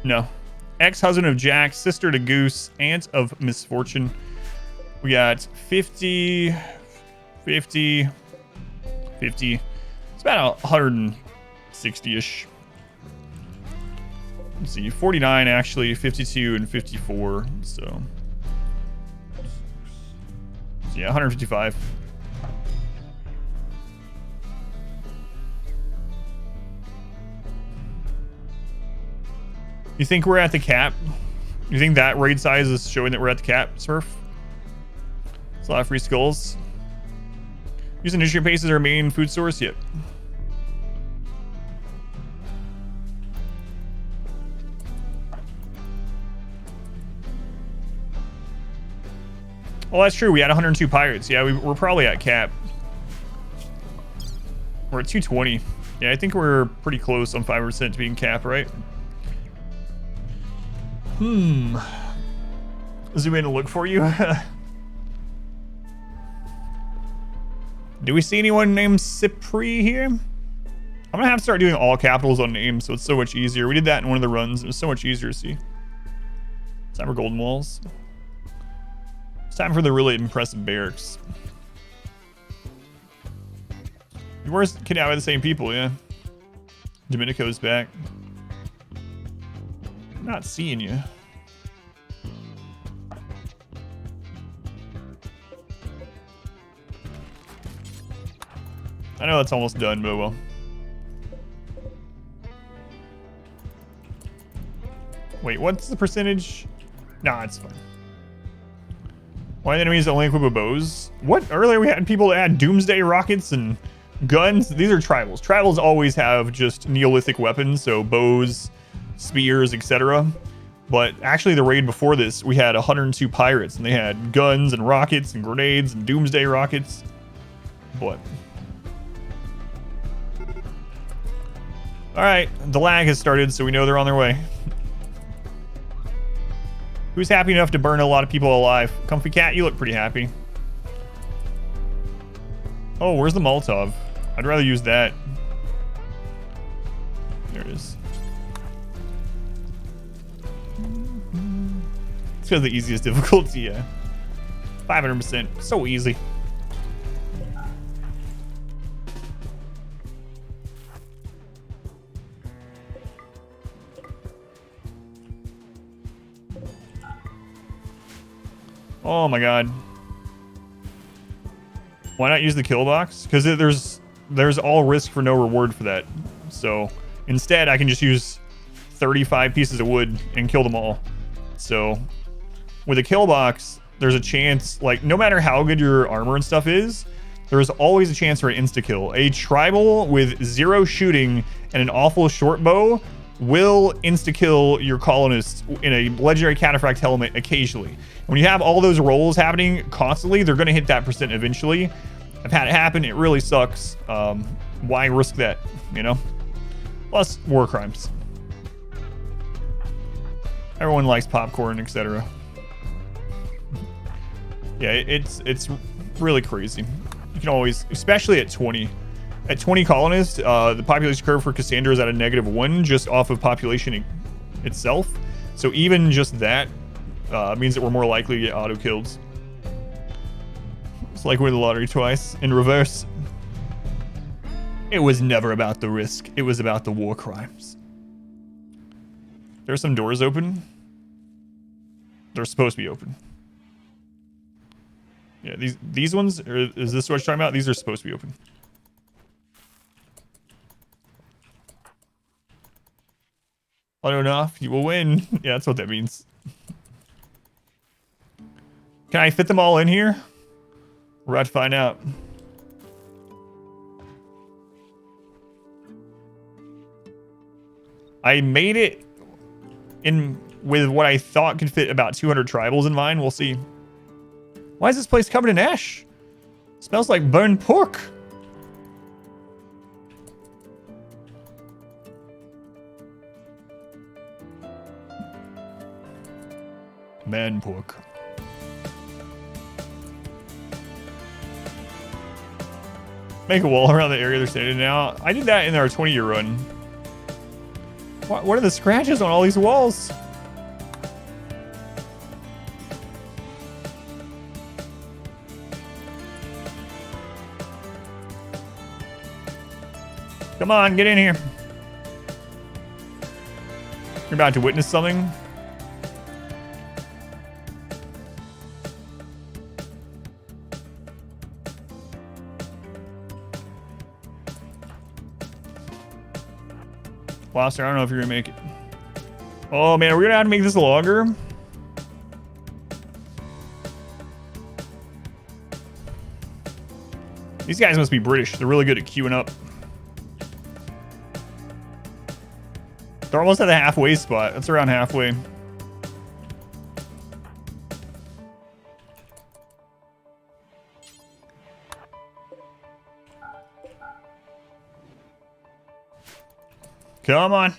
Speaker 1: No. Ex-husband of Jack, sister to Goose, aunt of Misfortune. We got 50, 50, 50. It's about 160-ish. Let's see, 49 actually, 52 and 54. So yeah, 155. You think we're at the cap? You think that raid size is showing that we're at the cap, Surf? It's a lot of free skulls. Using nutrient paste as our main food source? Yep. Well, that's true. We had 102 pirates. Yeah, we're probably at cap. We're at 220. Yeah, I think we're pretty close on 5% to being cap, right? Zoom in and look for you. Do we see anyone named Cypri here? I'm gonna have to start doing all capitals on names, so it's so much easier. We did that in one of the runs. It was so much easier to see. It's time for golden walls. It's time for the really impressive barracks. We're kidding out with the same people, yeah. Domenico's back. I'm not seeing you. I know it's almost done, but well. Wait, what's the percentage? Nah, it's fine. Why enemies only equip with bows? What? Earlier we had people that had doomsday rockets and guns. These are tribals. Tribals always have just Neolithic weapons, so bows, spears, etc. But actually the raid before this, we had 102 pirates, and they had guns and rockets and grenades and doomsday rockets. What? Alright, the lag has started, so we know they're on their way. Who's happy enough to burn a lot of people alive? Comfy Cat, you look pretty happy. Oh, where's the Molotov? I'd rather use that. There it is. It's because the easiest difficulty, yeah. 500%, so easy. Oh my god. Why not use the kill box? Because there's all risk for no reward for that. So instead I can just use 35 pieces of wood and kill them all. So with a kill box, there's a chance, like, no matter how good your armor and stuff is, there's always a chance for an insta-kill. A tribal with 0 shooting and an awful short bow will insta-kill your colonists in a legendary cataphract helmet occasionally. When you have all those rolls happening constantly, they're going to hit that percent eventually. I've had it happen. It really sucks. Why risk that, you know? Plus, war crimes. Everyone likes popcorn, etc. Yeah, it's really crazy. You can always, especially at 20. At 20 colonists, the population curve for Cassandra is at a -1 just off of population itself. So even just that means that we're more likely to get auto-killed. It's like winning the lottery twice in reverse. It was never about the risk. It was about the war crimes. There's some doors open. They're supposed to be open. Yeah, these ones, or is this what you're talking about? These are supposed to be open. Auto enough, you will win. Yeah, that's what that means. Can I fit them all in here? We're about to find out. I made it in with what I thought could fit about 200 tribals in mine. We'll see. Why is this place covered in ash? It smells like burned pork. Man pork. Make a wall around the area they're standing in now. I did that in our 20-year run. What are the scratches on all these walls? Come on, get in here. You're about to witness something. Blaster, I don't know if you're gonna make it. Oh man, we're gonna have to make this longer. These guys must be British. They're really good at queuing up. They're almost at the halfway spot. That's around halfway. Come on.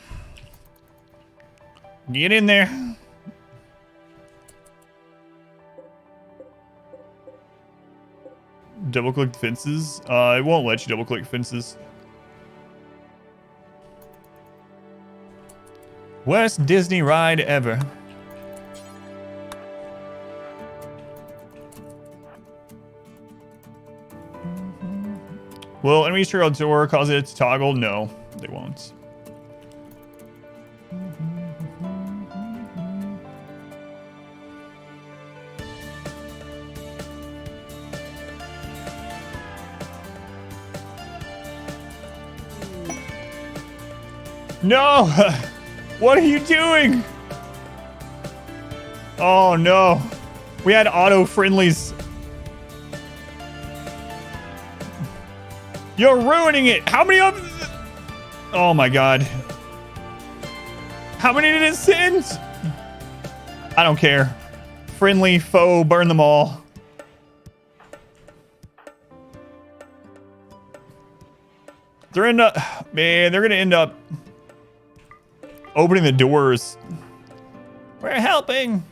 Speaker 1: Get in there. Double click fences. It won't let you double click fences. Worst Disney ride ever. Will enemies trigger a door cause it to toggle? No, they won't. No! What are you doing? Oh no. We had auto friendlies. You're ruining it. How many of them? Oh my god. How many did it send? I don't care. Friendly, foe, burn them all. They're man, they're gonna end up opening the doors. We're helping.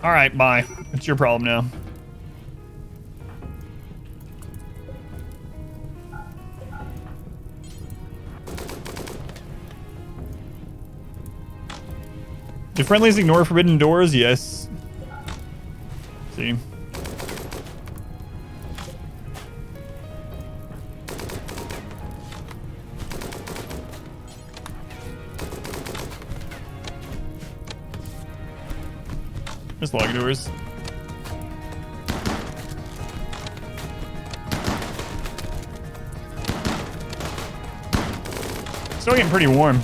Speaker 1: All right, bye. It's your problem now. Do friendlies ignore forbidden doors? Yes. See. There's log doors. Still getting pretty warm.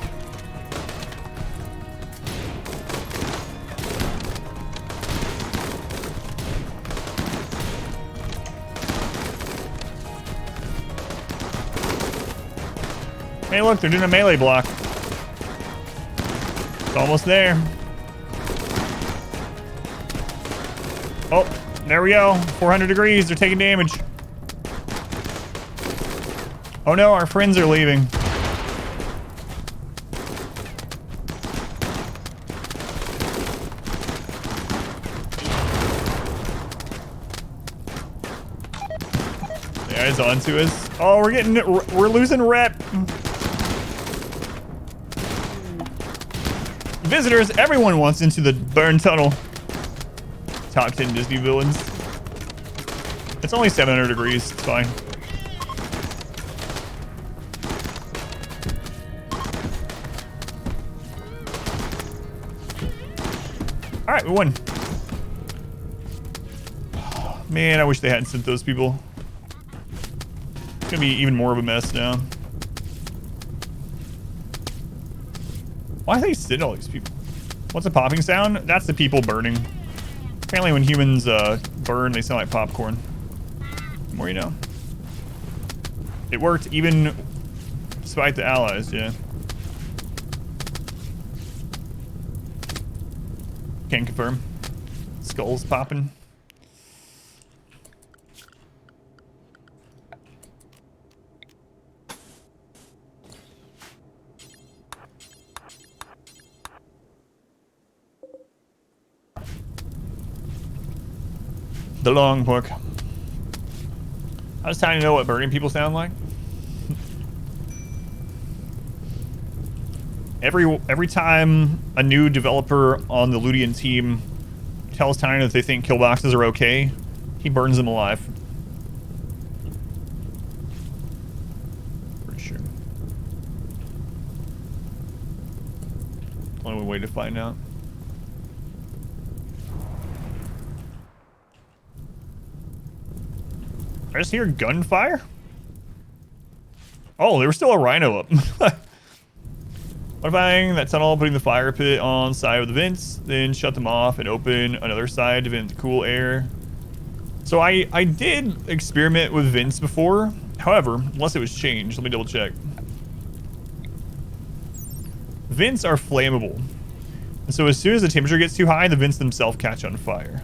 Speaker 1: Hey, look, they're doing a melee block. It's almost there. Oh, there we go. 400 degrees. They're taking damage. Oh no, our friends are leaving. The guy's onto us. Oh, we're losing rep. Visitors, everyone wants into the burn tunnel. Top 10 Disney villains. It's only 700 degrees. It's fine. All right, we won. Oh, man, I wish they hadn't sent those people. It's gonna be even more of a mess now. Why do they send all these people? What's a popping sound? That's the people burning. Apparently when humans burn, they sound like popcorn. The more you know. It worked even despite the allies, yeah. Can confirm. Skulls popping. The long book. I was trying to know what burning people sound like. Every time a new developer on the Ludian team tells Tiny that they think kill boxes are okay, he burns them alive. Pretty sure. Only way to find out. I just hear gunfire? Oh, there was still a rhino up. Modifying that tunnel, putting the fire pit on side of the vents, then shut them off and open another side to vent the cool air. So I did experiment with vents before. However, unless it was changed, let me double check. Vents are flammable. And so as soon as the temperature gets too high, the vents themselves catch on fire.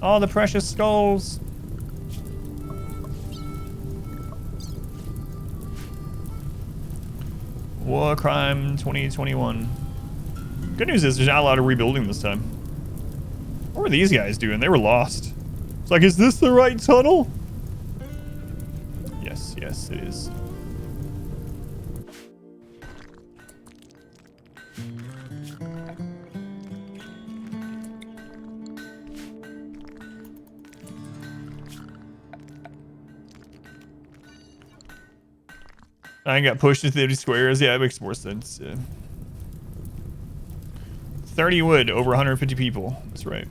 Speaker 1: Oh, the precious skulls. War Crime 2021. Good news is there's not a lot of rebuilding this time. What were these guys doing? They were lost. It's like, is this the right tunnel? Yes, yes, it is. I got pushed into 50 squares. Yeah, it makes more sense. Yeah. 30 wood, over 150 people. That's right.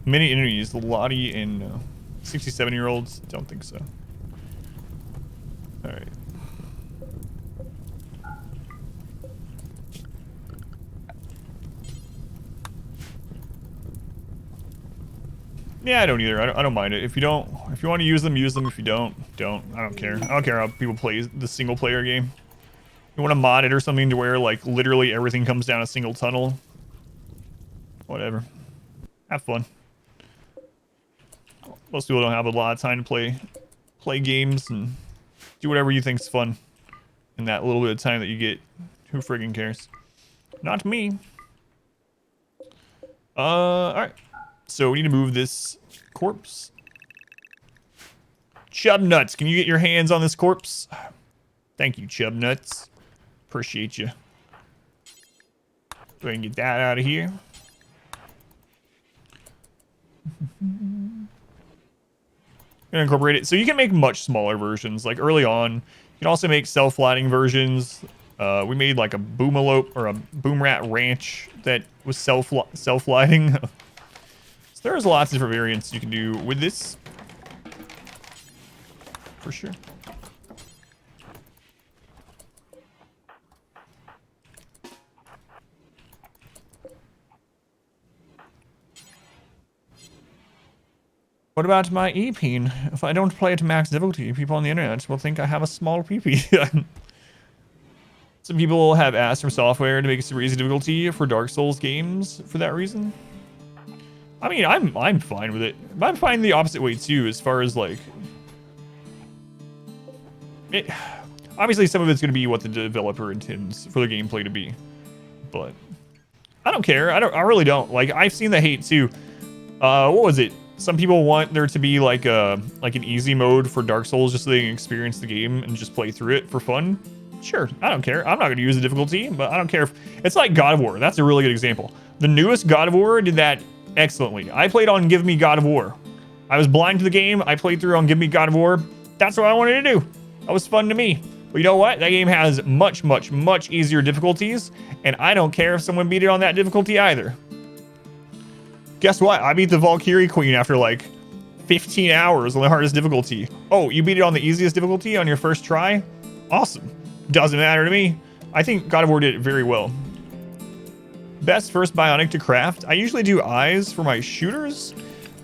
Speaker 1: Many enemies, Lottie and 67-year-olds. Don't think so. All right. Yeah, I don't either. I don't mind it. If you want to use them, use them. If you don't. I don't care. I don't care how people play the single player game. You want to mod it or something to where like literally everything comes down a single tunnel. Whatever. Have fun. Most people don't have a lot of time to play games and do whatever you think's fun in that little bit of time that you get. Who friggin' cares? Not me. All right. So we need to move this corpse. Chub Nuts, can you get your hands on this corpse? Thank you, Chub Nuts. Appreciate you. Go ahead and get that out of here. Gonna incorporate it. So you can make much smaller versions. Like early on, you can also make self-lighting versions. We made like a Boomalope or a Boom Rat Ranch that was self-lighting. There's lots of different variants you can do with this. For sure. What about my E-peen? If I don't play it to max difficulty, people on the internet will think I have a small PP. Some people have asked for software to make it super easy difficulty for Dark Souls games for that reason. I mean, I'm fine with it. But I'm fine the opposite way too, as far as like it. Obviously, some of it's going to be what the developer intends for the gameplay to be, but I don't care. I really don't. Like, I've seen the hate too. What was it? Some people want there to be like an easy mode for Dark Souls just so they can experience the game and just play through it for fun. Sure, I don't care. I'm not going to use the difficulty, but I don't care if it's like God of War. That's a really good example. The newest God of War did that excellently. I played on Give Me God of War. I was blind to the game. I played through on Give Me God of War. That's what I wanted to do. That was fun to me. But you know what? That game has much, much, much easier difficulties, and I don't care if someone beat it on that difficulty either. Guess what? I beat the Valkyrie Queen after like 15 hours on the hardest difficulty. Oh, you beat it on the easiest difficulty on your first try? Awesome. Doesn't matter to me. I think God of War did it very well. Best first bionic to craft. I usually do eyes for my shooters,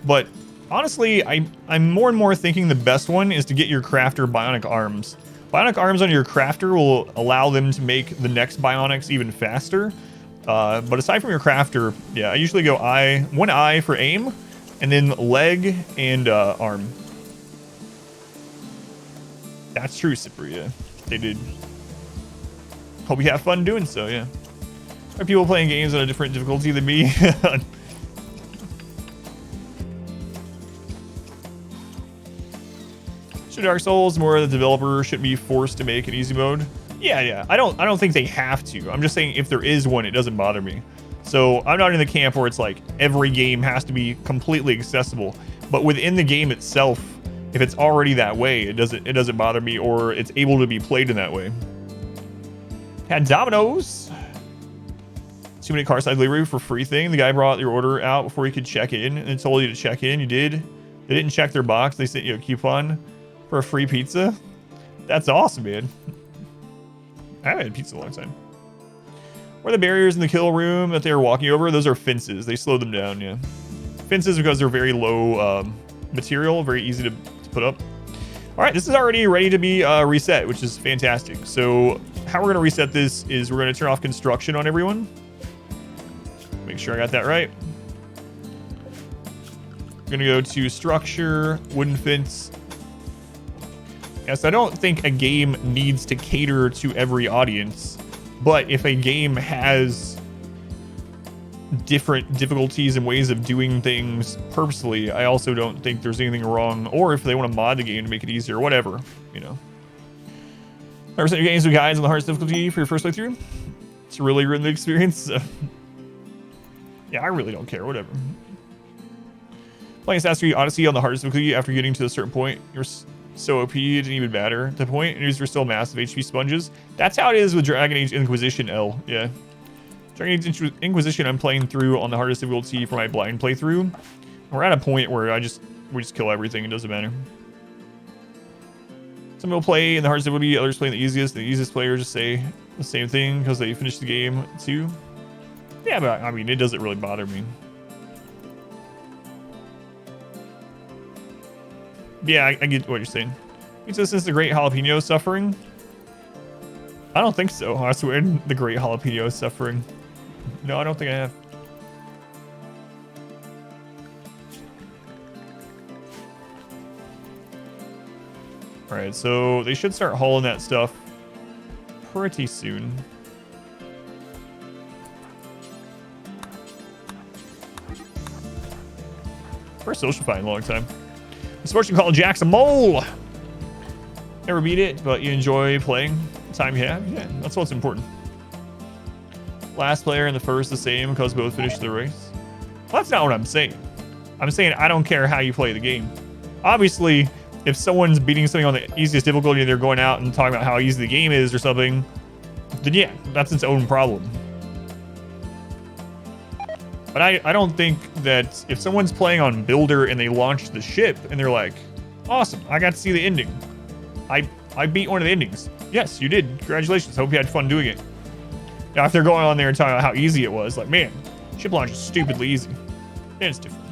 Speaker 1: but honestly, I'm more and more thinking the best one is to get your crafter bionic arms. Bionic arms on your crafter will allow them to make the next bionics even faster. But aside from your crafter, yeah, I usually go one eye for aim, and then leg and arm. That's true, Cypria. They did. Hope you have fun doing so, yeah. Are people playing games on a different difficulty than me? Should Dark Souls more the developer should be forced to make an easy mode? Yeah. I don't think they have to. I'm just saying if there is one, it doesn't bother me. So I'm not in the camp where it's like every game has to be completely accessible. But within the game itself, if it's already that way, it doesn't bother me, or it's able to be played in that way. Had Domino's. Too many car side delivery for free thing. The guy brought your order out before you could check in and told you to check in. You did. They didn't check their box. They sent you a coupon for a free pizza. That's awesome, man. I haven't had pizza in a long time. Where are the barriers in the kill room that they were walking over? Those are fences. They slowed them down, yeah. Fences because they're very low material, very easy to put up. All right, this is already ready to be reset, which is fantastic. So how we're going to reset this is we're going to turn off construction on everyone. Make sure I got that right. We're going to go to structure, wooden fence. Yes, I don't think a game needs to cater to every audience, but if a game has different difficulties and ways of doing things purposely, I also don't think there's anything wrong, or if they want to mod the game to make it easier, whatever, you know. 100% your games with guides on the hardest difficulty for your first playthrough. It's a really ruined the experience. Yeah, I really don't care, whatever. Playing Assassin's Creed Odyssey on the hardest difficulty after getting to a certain point, you're so OP, it didn't even matter at the point, and you're still massive HP sponges. That's how it is with Dragon Age Inquisition, L, yeah. Dragon Age Inquisition I'm playing through on the hardest difficulty for my blind playthrough. We're at a point where we just kill everything, it doesn't matter. Some people play in the hardest difficulty, others play in the easiest. The easiest players just say the same thing because they finish the game too. Yeah, but I mean, it doesn't really bother me. Yeah, I get what you're saying. Pizza since the Great Jalapeno Suffering? I don't think so. I swear, the Great Jalapeno Suffering. No, I don't think I have. Alright, so they should start hauling that stuff pretty soon. First social fight in a long time. Misfortune called Jack's a mole. Never beat it, but you enjoy playing the time you have. Yeah, that's what's important. Last player and the first the same because both finished the race. Well, that's not what I'm saying. I'm saying I don't care how you play the game. Obviously, if someone's beating something on the easiest difficulty and they're going out and talking about how easy the game is or something, then yeah, that's its own problem. But I don't think that if someone's playing on Builder and they launch the ship and they're like, awesome, I got to see the ending. I beat one of the endings. Yes, you did. Congratulations. Hope you had fun doing it. Now, if they're going on there and talking about how easy it was, like, man, ship launch is stupidly easy. Then it's different.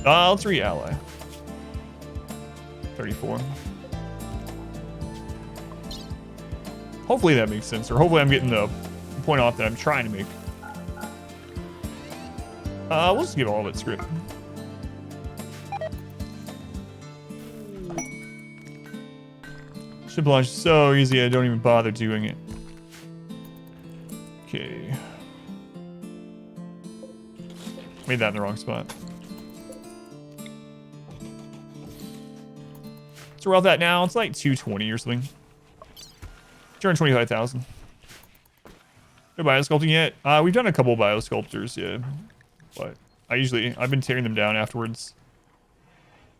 Speaker 1: Let's re-ally. 34. Hopefully that makes sense, or hopefully I'm getting the point off that I'm trying to make. We'll just give all of it script. Ship launch is so easy, I don't even bother doing it. Okay. Made that in the wrong spot. So we're at that now. It's like 220 or something. 225,000. No biosculpting yet? We've done a couple biosculptors, yeah. But I've been tearing them down afterwards.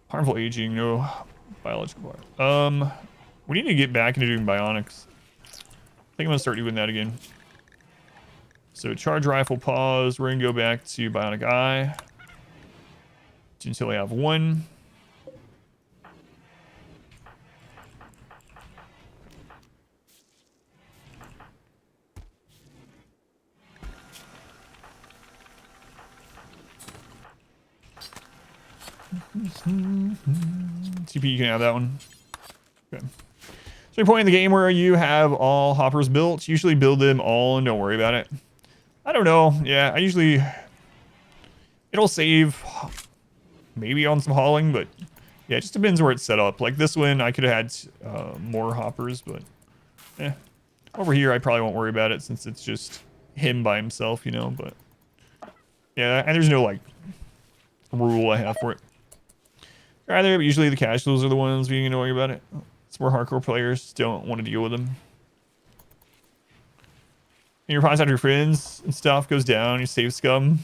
Speaker 1: Harmful aging, no biological part. We need to get back into doing bionics. I think I'm gonna start doing that again. So charge rifle pause. We're gonna go back to bionic eye until we have one. TP, you can have that one. Okay. So you're point in the game where you have all hoppers built. Usually build them all and don't worry about it. I don't know. Yeah, I usually... It'll save maybe on some hauling, but yeah, it just depends where it's set up. Like this one, I could have had more hoppers, but over here, I probably won't worry about it since it's just him by himself, you know, but yeah, and there's no like rule I have for it. Rather, but usually the casuals are the ones being annoying about it. It's more hardcore players don't want to deal with them. And your contact your friends and stuff goes down. You save scum.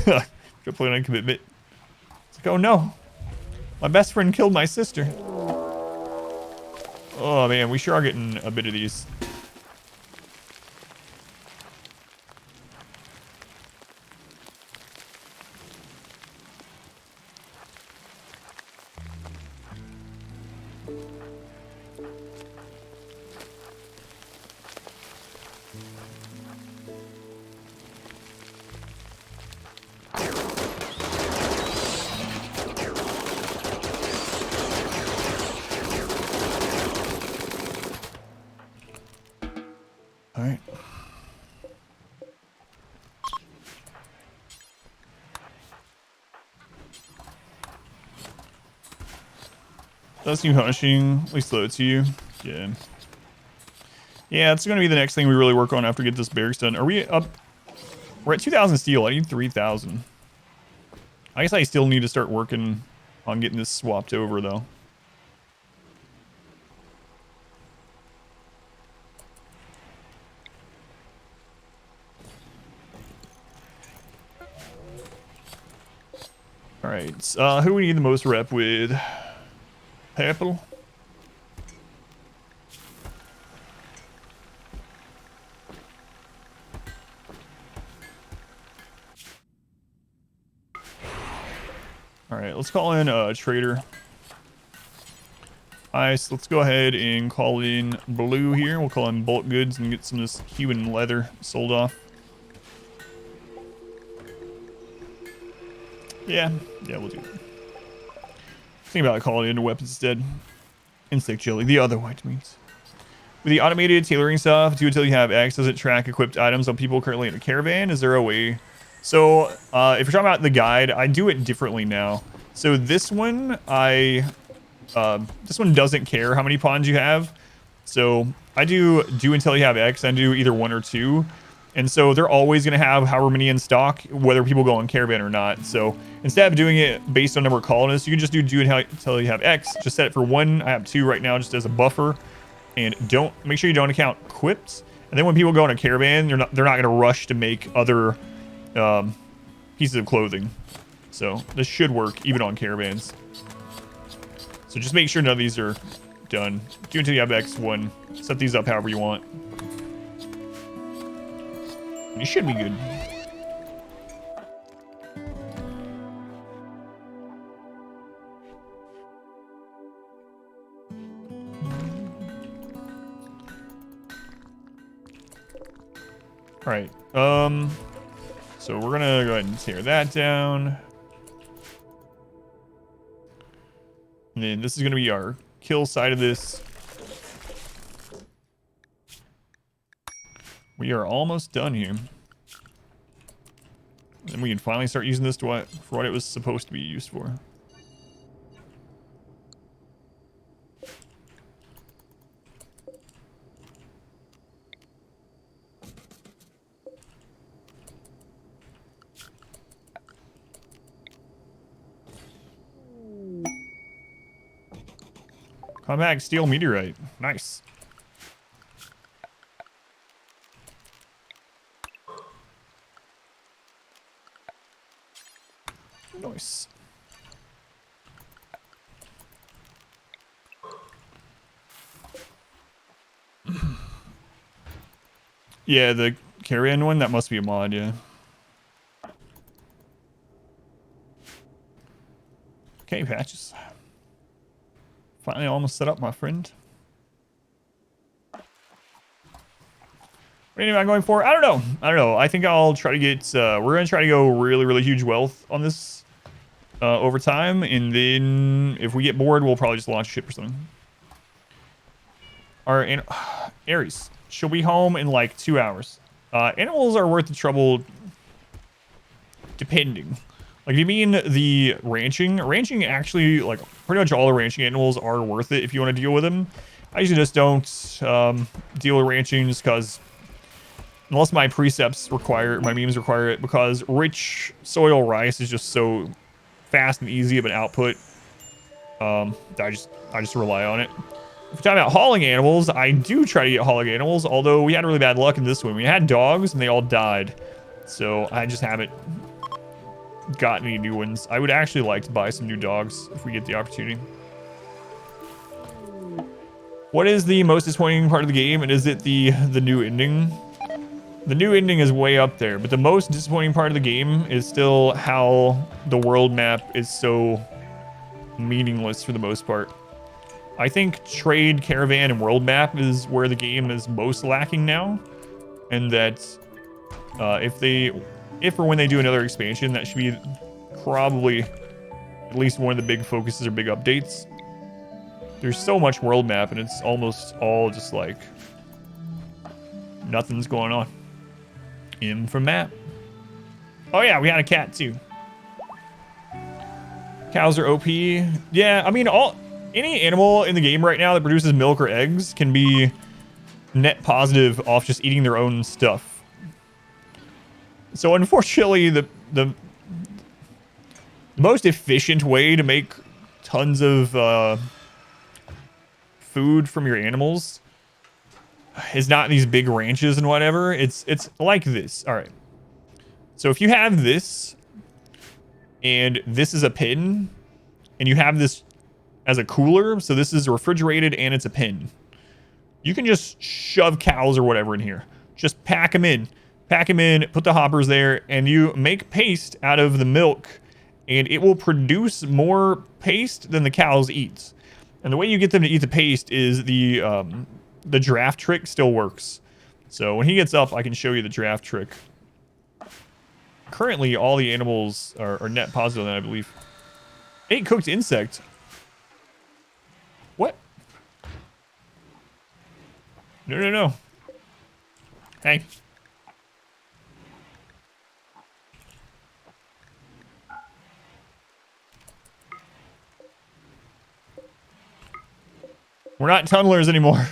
Speaker 1: Go play on commitment. It's like, oh no, my best friend killed my sister. Oh man, we sure are getting a bit of these. All right. Does seem hunting, at least slow to you. Yeah. Yeah, it's gonna be the next thing we really work on after we get this barracks done. Are we up? We're at 2,000 steel. I need 3,000. I guess I still need to start working on getting this swapped over though. All right, who do we need the most rep with? Purple. All right, let's call in a trader. Nice. Let's go ahead and call in blue here. We'll call in bulk goods and get some of this human leather sold off. Yeah, we'll do it. Think about calling it into weapons instead. Insect jelly, the other white meats. With the automated tailoring stuff, do until you have X. Does it track equipped items on people currently in a caravan? Is there a way? So, if you're talking about the guide, I do it differently now. So this one, this one doesn't care how many pawns you have. So I do until you have X. I do either 1 or 2. And so they're always going to have however many in stock, whether people go on caravan or not. So instead of doing it based on number of colonists, you can just do until you have X. Just set it for 1. I have 2 right now just as a buffer. And make sure you don't account equipped. And then when people go on a caravan, they're not going to rush to make other pieces of clothing. So this should work even on caravans. So just make sure none of these are done. Do until you have X1. Set these up however you want. You should be good. All right. So we're gonna go ahead and tear that down. And then this is gonna be our kill side of this. We are almost done here. And we can finally start using this for what it was supposed to be used for. Compact steel meteorite. Nice. Nice. Yeah, the carry-on one, that must be a mod, yeah. Okay, patches. Finally almost set up, my friend. What am I going for? I don't know. I think I'll try to get, we're going to try to go really, really huge wealth on this over time. And then if we get bored, we'll probably just launch a ship or something. Aries, she'll be home in like 2 hours. Animals are worth the trouble depending. Like, if you mean the ranching actually, like, pretty much all the ranching animals are worth it if you want to deal with them. I usually just don't deal with ranching just because, unless my precepts require, my memes require it, because rich soil rice is just so fast and easy of an output. I just rely on it. If you're talking about hauling animals, I do try to get hauling animals, although we had really bad luck in this one. We had dogs and they all died. So I just haven't got any new ones. I would actually like to buy some new dogs if we get the opportunity. What is the most disappointing part of the game? And is it the new ending? The new ending is way up there, but the most disappointing part of the game is still how the world map is so meaningless for the most part. I think trade, caravan, and world map is where the game is most lacking now, and that If or when they do another expansion, that should be probably at least one of the big focuses or big updates. There's so much world map, and it's almost all just like nothing's going on. Info map. Oh yeah, we had a cat too. Cows are OP. Yeah, I mean, any animal in the game right now that produces milk or eggs can be net positive off just eating their own stuff. So unfortunately, the most efficient way to make tons of food from your animals is not these big ranches and whatever. It's like this. All right. So if you have this, and this is a pin, and you have this as a cooler, so this is refrigerated and it's a pin, you can just shove cows or whatever in here. Just pack them in, put the hoppers there, and you make paste out of the milk, and it will produce more paste than the cows eat. And the way you get them to eat the paste is the draft trick still works. So when he gets up, I can show you the draft trick. Currently, all the animals are net positive, I believe. 8 cooked insect. What? No. Hey. We're not tunnelers anymore.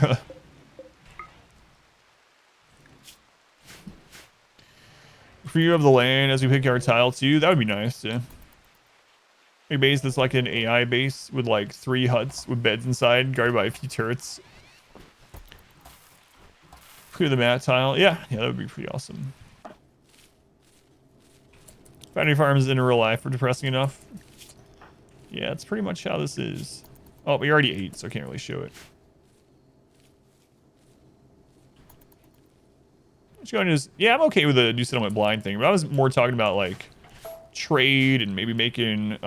Speaker 1: Free of the land as we pick our tile too. That would be nice, yeah. A base that's like an AI base with like 3 huts with beds inside, guarded by a few turrets. Clear the mat tile. Yeah, that would be pretty awesome. Battery farms in real life are depressing enough. Yeah, that's pretty much how this is. Oh, we already ate, so I can't really show it. Yeah, I'm okay with the do settlement blind thing, but I was more talking about like trade and maybe making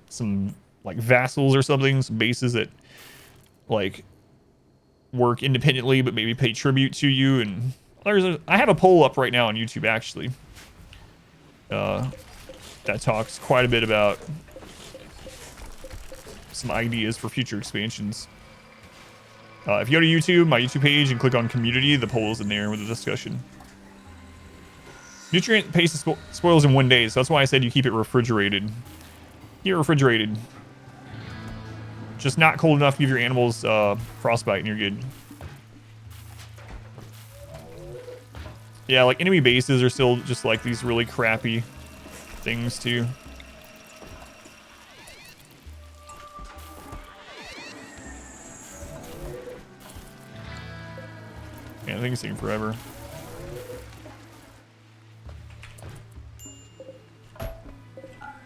Speaker 1: some like vassals or something, some bases that like work independently but maybe pay tribute to you. And I have a poll up right now on YouTube actually that talks quite a bit about some ideas for future expansions. If you go to YouTube, my YouTube page, and click on community, the poll is in there with the discussion. Nutrient paste spoils in 1 day, so that's why I said you keep it refrigerated. Keep it refrigerated. Just not cold enough to give your animals frostbite, and you're good. Yeah, like enemy bases are still just like these really crappy things too. Yeah, I think it's taking forever.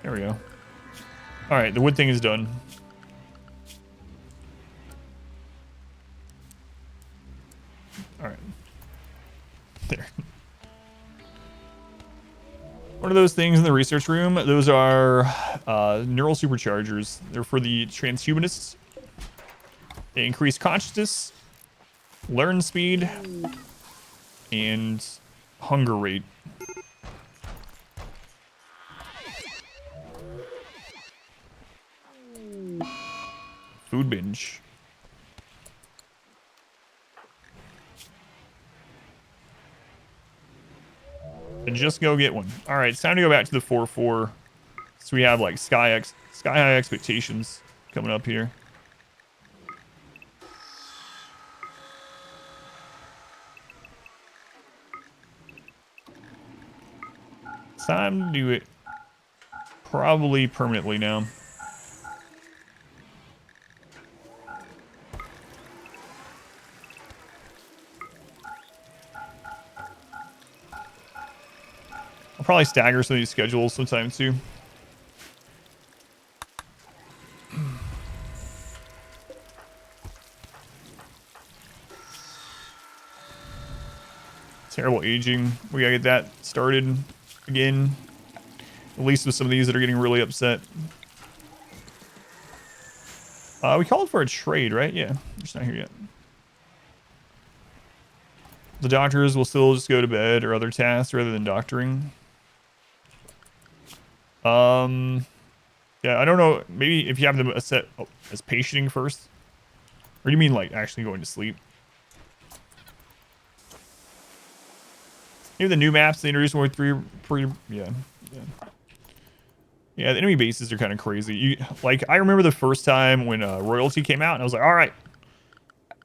Speaker 1: There we go. Alright, the wood thing is done. Alright. There. One of those things in the research room, those are neural superchargers. They're for the transhumanists. They increase consciousness, learn speed, and hunger rate. Food binge. And just go get one. All right, it's time to go back to the 4-4. So we have like sky high expectations coming up here. It's time to do it probably permanently now. I'll probably stagger some of these schedules sometime too. Terrible aging. We gotta get that started again. At least with some of these that are getting really upset. We called for a trade, right? Yeah, it's not here yet. The doctors will still just go to bed or other tasks rather than doctoring. Yeah, I don't know. Maybe if you have them set as patienting first. Or do you mean like actually going to sleep? Maybe the new maps they introduced were yeah. Yeah, the enemy bases are kind of crazy. I remember the first time when Royalty came out, and I was like, all right,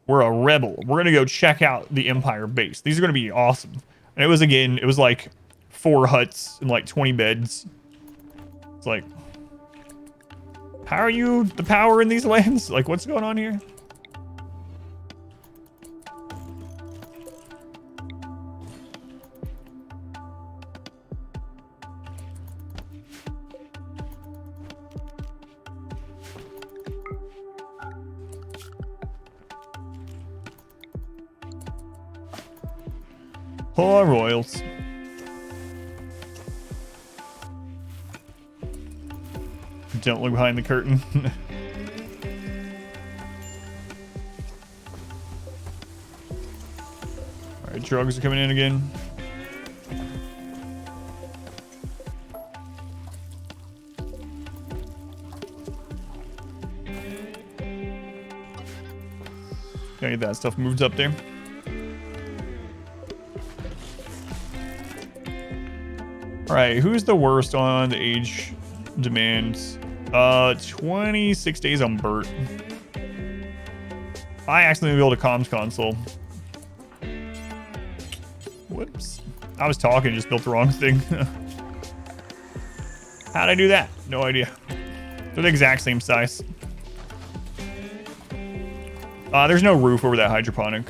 Speaker 1: we're a rebel. We're going to go check out the Empire base. These are going to be awesome. And it was like 4 huts and like 20 beds. It's like, how are you the power in these lands? Like, what's going on here? Poor royals. Don't look behind the curtain. Alright, drugs are coming in again. Gotta get that stuff moved up there. Alright, who's the worst on the age demands? 26 days on Bert. I accidentally built a comms console. Whoops. I was talking, just built the wrong thing. How'd I do that? No idea. They're the exact same size. There's no roof over that hydroponic.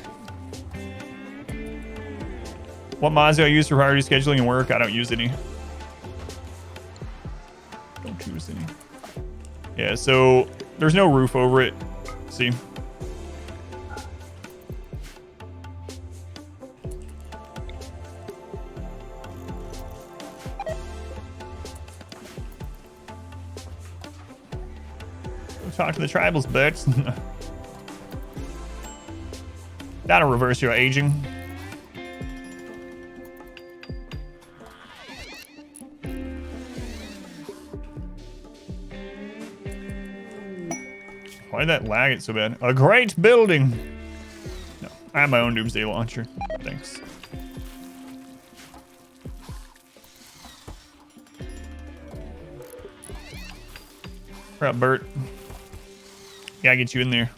Speaker 1: What mods do I use for priority scheduling and work? I don't use any. Don't use any. Yeah, so there's no roof over it. See? Go talk to the tribals, Bex. That'll reverse your aging. Why did that lag it so bad? A great building! No, I have my own Doomsday launcher. Thanks. Where up, Bert? Gotta get you in there.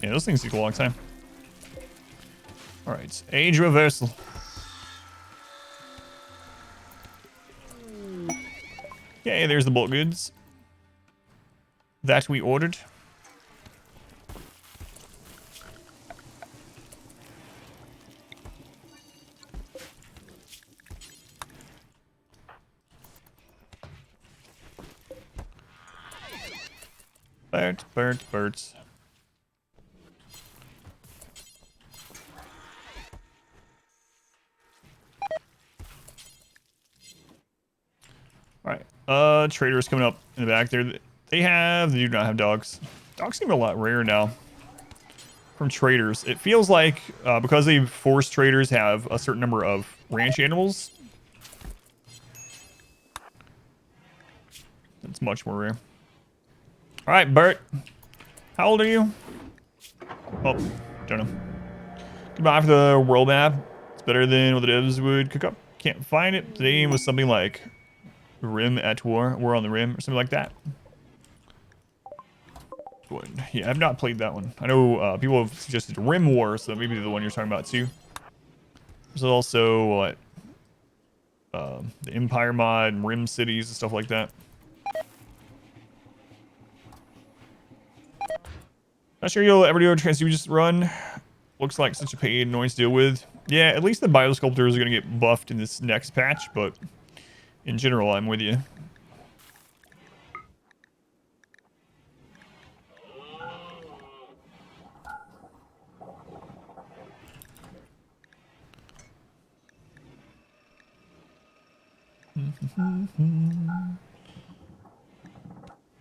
Speaker 1: Yeah, those things take a long time. Alright, age reversal. Okay, there's the bulk goods that we ordered. Bert. Alright, traders coming up in the back there. They do not have dogs. Dogs seem a lot rare now from traders. It feels like because they force traders have a certain number of ranch animals. It's much more rare. Alright, Bert. How old are you? Oh, don't know. Goodbye for the world map. It's better than what the devs would cook up. Can't find it. The name was something like Rim at War. War on the Rim or something like that. Yeah, I've not played that one. I know people have suggested Rim War, so maybe the one you're talking about too. There's also what? The Empire mod, Rim Cities, and stuff like that. Not sure you'll ever do a Transhumanist run. Looks like such a pain and noise to deal with. Yeah, at least the biosculptors are going to get buffed in this next patch, but in general, I'm with you.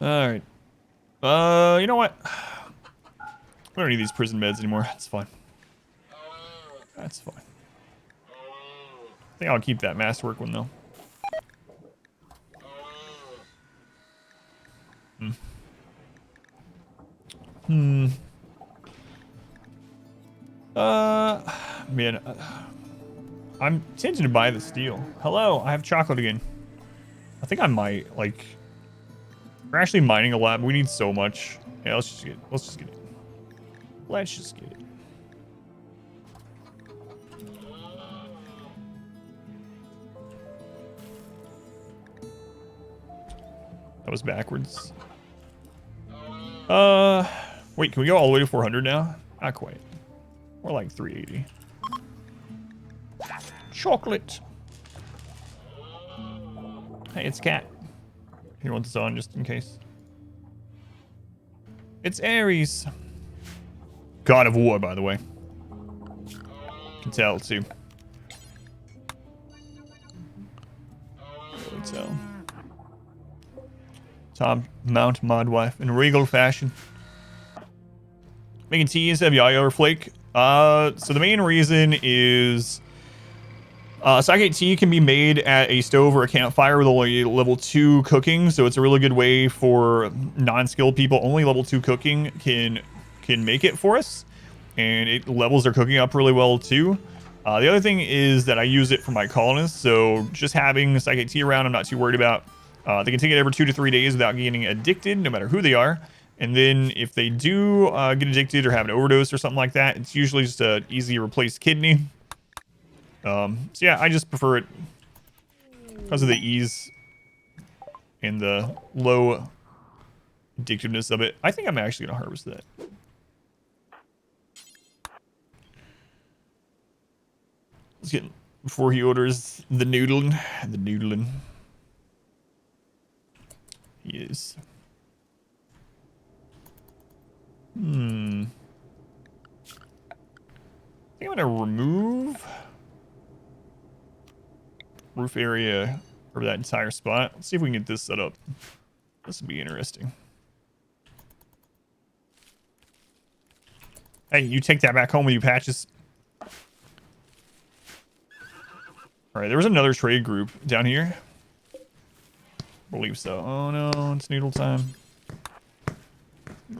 Speaker 1: All right. You know what? I don't need these prison beds anymore. That's fine. That's fine. I think I'll keep that masterwork one though. Man, I'm tempted to buy the steel. Hello, I have chocolate again. I think I might, like, we're actually mining a lot, but we need so much. Yeah, let's just get it. Let's just get it. Let's just get it. That was backwards. Wait, can we go all the way to 400 now? Not quite. More like 380. Chocolate. Hey, it's Cat. He wants this on just in case. It's Ares. God of War, by the way. Can tell too. Really tell. Tom Mount Modwife in regal fashion. Making tea instead of yayo or flake. So the main reason is Saké tea can be made at a stove or a campfire with only level 2 cooking, so it's a really good way for non-skilled people. Only level 2 cooking can make it for us, and it levels their cooking up really well too. The other thing is that I use it for my colonists, so just having Saké tea around, I'm not too worried about. They can take it every 2 to 3 days without getting addicted, no matter who they are. And then if they do get addicted or have an overdose or something like that, it's usually just an easy replaced kidney. So yeah, I just prefer it because of the ease and the low addictiveness of it. I think I'm actually going to harvest that. Let's get before he orders the noodling. The noodling. He is. I think I'm going to remove roof area for that entire spot. Let's see if we can get this set up. This will be interesting. Hey, you take that back home with you, Patches. Alright, there was another trade group down here. I believe so. Oh no, it's Noodle Time.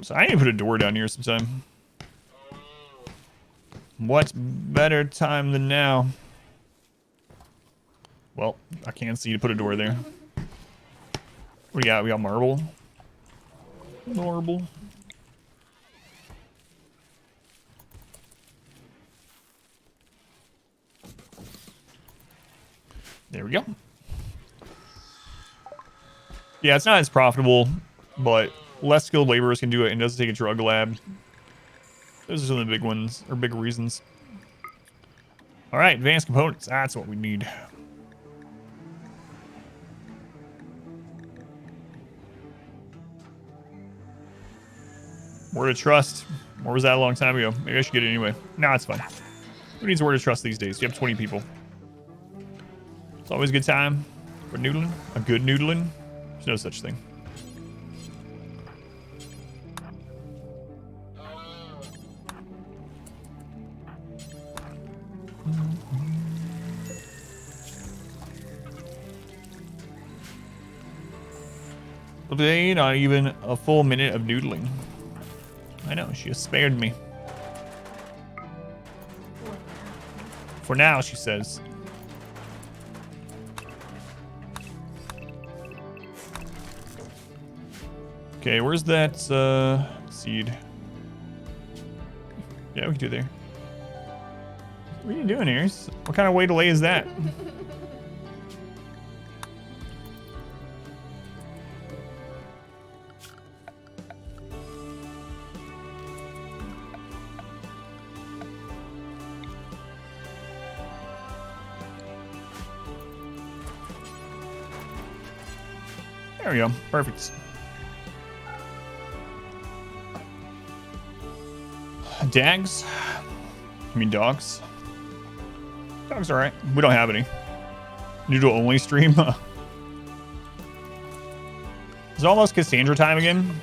Speaker 1: So I need to put a door down here sometime. What better time than now? Well, I can't see to put a door there. What do we got? We got marble. Marble. There we go. Yeah, it's not as profitable, but less skilled laborers can do it, and it doesn't take a drug lab. Those are some of the big ones, or big reasons. All right, advanced components. That's what we need. Word of trust. Where was that a long time ago? Maybe I should get it anyway. No, it's fine. Who needs a word of trust these days? You have 20 people. It's always a good time for noodling. A good noodling. There's no such thing. Today, not even a full minute of noodling. I know, she has spared me. For now, she says. Okay, where's that seed? Yeah, we can do there. What are you doing here? What kind of way to lay is that? There we go. Perfect. Dags? I mean dogs? Dogs are alright. We don't have any. Noodle only stream. It's almost Cassandra time again.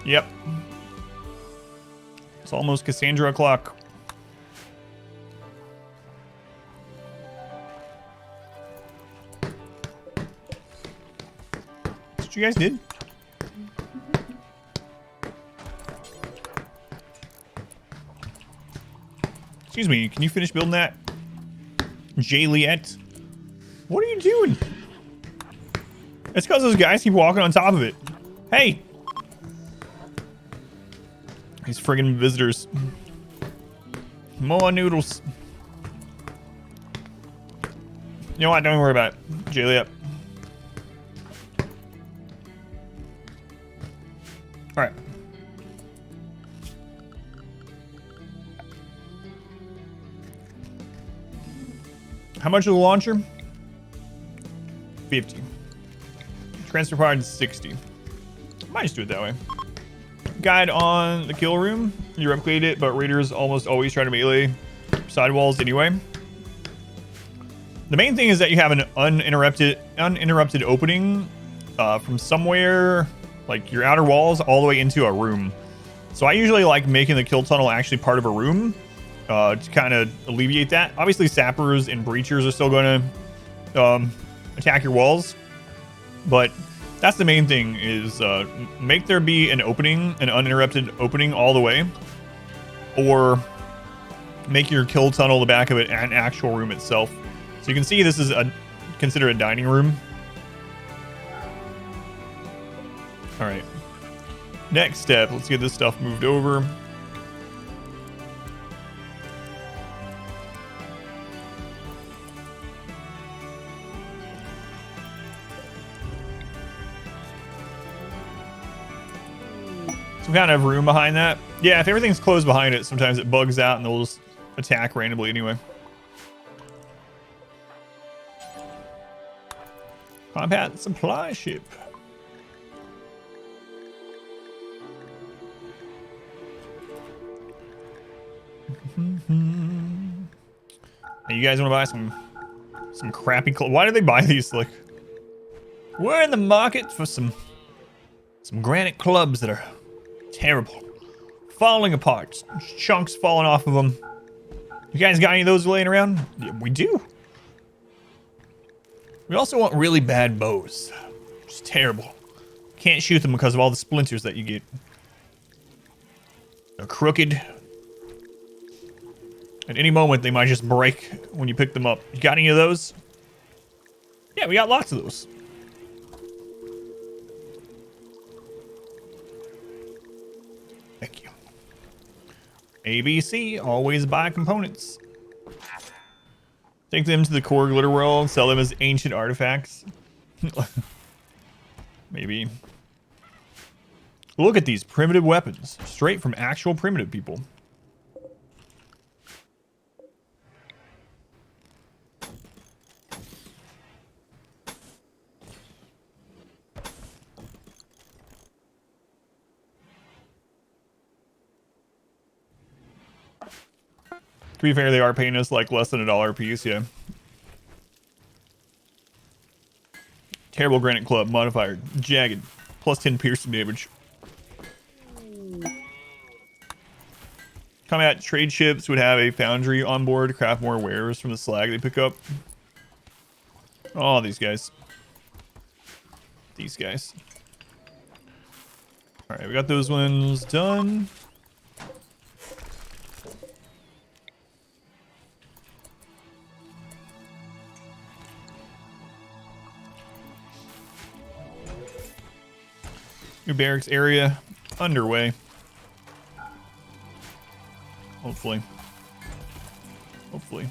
Speaker 1: Yep. It's almost Cassandra o'clock. That's what you guys did? Excuse me, can you finish building that? Jaliet? What are you doing? It's because those guys keep walking on top of it. Hey! These friggin' visitors. More noodles. You know what? Don't worry about it. Jaliet. Alright. How much is the launcher? 50. Transfer required 60. Might just do it that way. Guide on the kill room. You replicate it, but raiders almost always try to melee sidewalls anyway. The main thing is that you have an uninterrupted opening from somewhere, like your outer walls, all the way into a room. So I usually like making the kill tunnel actually part of a room to kind of alleviate that. Obviously, sappers and breachers are still going to attack your walls, but that's the main thing, is make there be an opening, an uninterrupted opening all the way, or make your kill tunnel, the back of it, an actual room itself. So you can see this is considered a dining room. All right. Next step, let's get this stuff moved over. Some kind of room behind that. Yeah, if everything's closed behind it, sometimes it bugs out and they'll just attack randomly anyway. Combat supply ship. Hey, you guys want to buy some crappy clothes? Why do they buy these? Like, we're in the market for some granite clubs that are terrible, falling apart, chunks falling off of them. You guys got any of those laying around? Yeah, we do. We also want really bad bows. Just terrible. Can't shoot them because of all the splinters that you get. They're crooked. At any moment, they might just break when you pick them up. You got any of those? Yeah, we got lots of those. Thank you. ABC, always buy components. Take them to the core glitter world, sell them as ancient artifacts. Maybe. Look at these primitive weapons, straight from actual primitive people. To be fair, they are paying us like less than $1 a piece, yeah. Terrible granite club, modifier, jagged, plus 10 piercing damage. Combat trade ships would have a foundry on board to craft more wares from the slag they pick up. Oh, these guys. These guys. Alright, we got those ones done. New barracks area underway. Hopefully. Hopefully.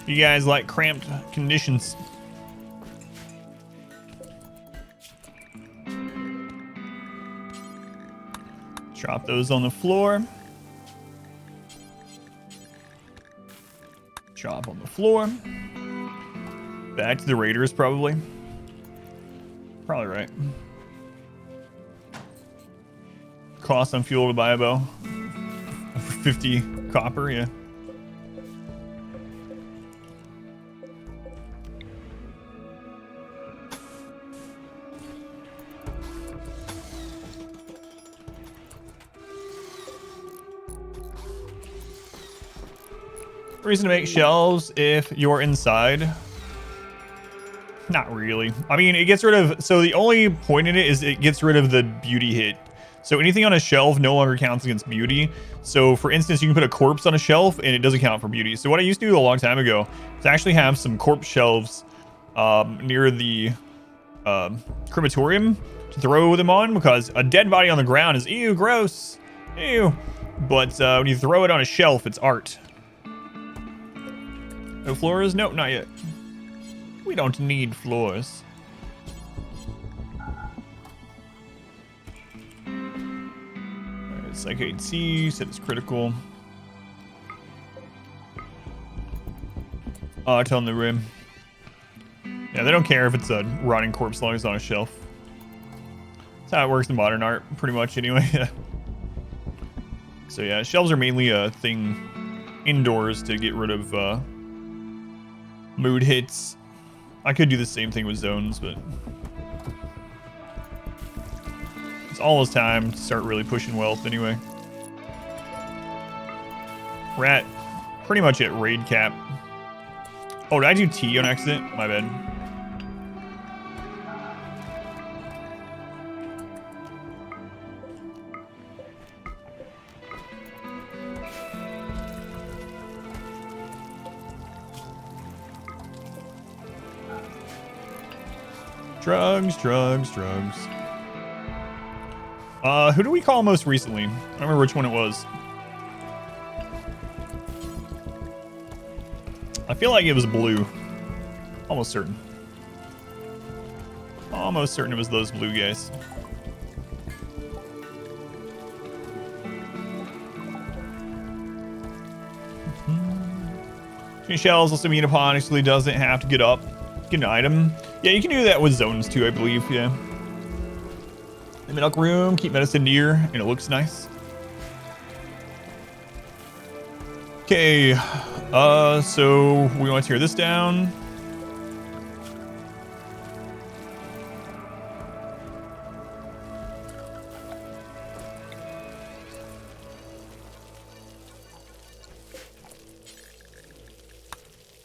Speaker 1: You guys like cramped conditions. Drop those on the floor. Chop on the floor. Back to the Raiders, probably. Probably right. Cost on fuel to buy a bow. 50 copper, yeah. Reason to make shelves if you're inside. Not really. I mean, it gets rid of, so the only point in it is it gets rid of the beauty hit. So anything on a shelf no longer counts against beauty. So for instance, you can put a corpse on a shelf and it doesn't count for beauty. So what I used to do a long time ago is actually have some corpse shelves near the crematorium to throw them on, because a dead body on the ground is ew, gross, ew. But when you throw it on a shelf, it's art. No floors? Nope, not yet. We don't need floors. Alright, Psychic C, set is critical. Art on the rim. Yeah, they don't care if it's a rotting corpse as long as it's on a shelf. That's how it works in modern art, pretty much anyway. So yeah, shelves are mainly a thing indoors to get rid of mood hits. I could do the same thing with zones, but it's almost time to start really pushing wealth anyway. We're at pretty much at raid cap. Oh, did I do T on accident? My bad. Drugs, drugs, drugs. Who do we call most recently? I don't remember which one it was. I feel like it was blue. Almost certain. Almost certain it was those blue guys. Shells also mean upon actually doesn't have to get up. Get an item. Yeah, you can do that with zones too, I believe. Yeah. In the milk room, keep medicine near, and it looks nice. Okay, so we want to tear this down.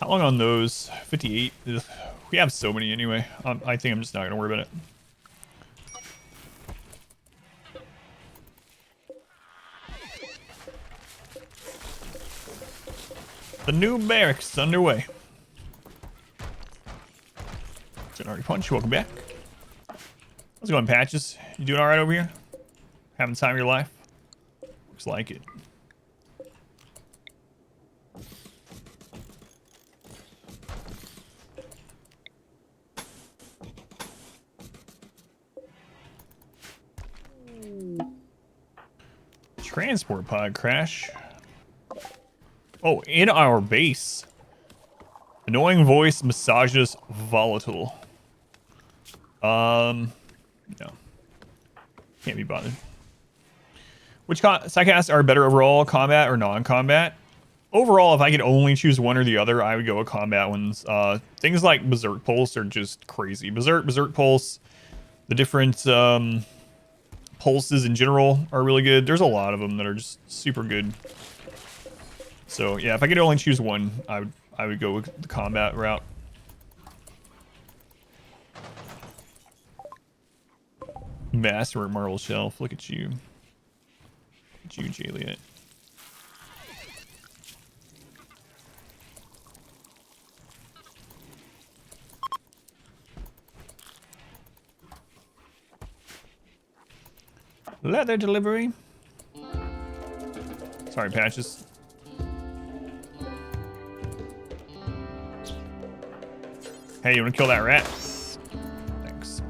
Speaker 1: How long on those? 58. Ugh. We have so many anyway. I think I'm just not going to worry about it. The new barracks is underway. Already Punch, welcome back. How's it going, Patches? You doing alright over here? Having time of your life? Looks like it. Transport pod crash. Oh, in our base. Annoying voice massages volatile. No. Can't be bothered. Which psychiatrists are better overall, combat or non-combat? Overall, if I could only choose one or the other, I would go with combat ones. Things like Berserk Pulse are just crazy. Berserk Pulse, the different pulses in general are really good. There's a lot of them that are just super good. So yeah, if I could only choose one, I would go with the combat route. Master at Marble Shelf. Look at you. Look at you, Juliet. Leather delivery. Sorry, Patches. Hey, you want to kill that rat? Thanks.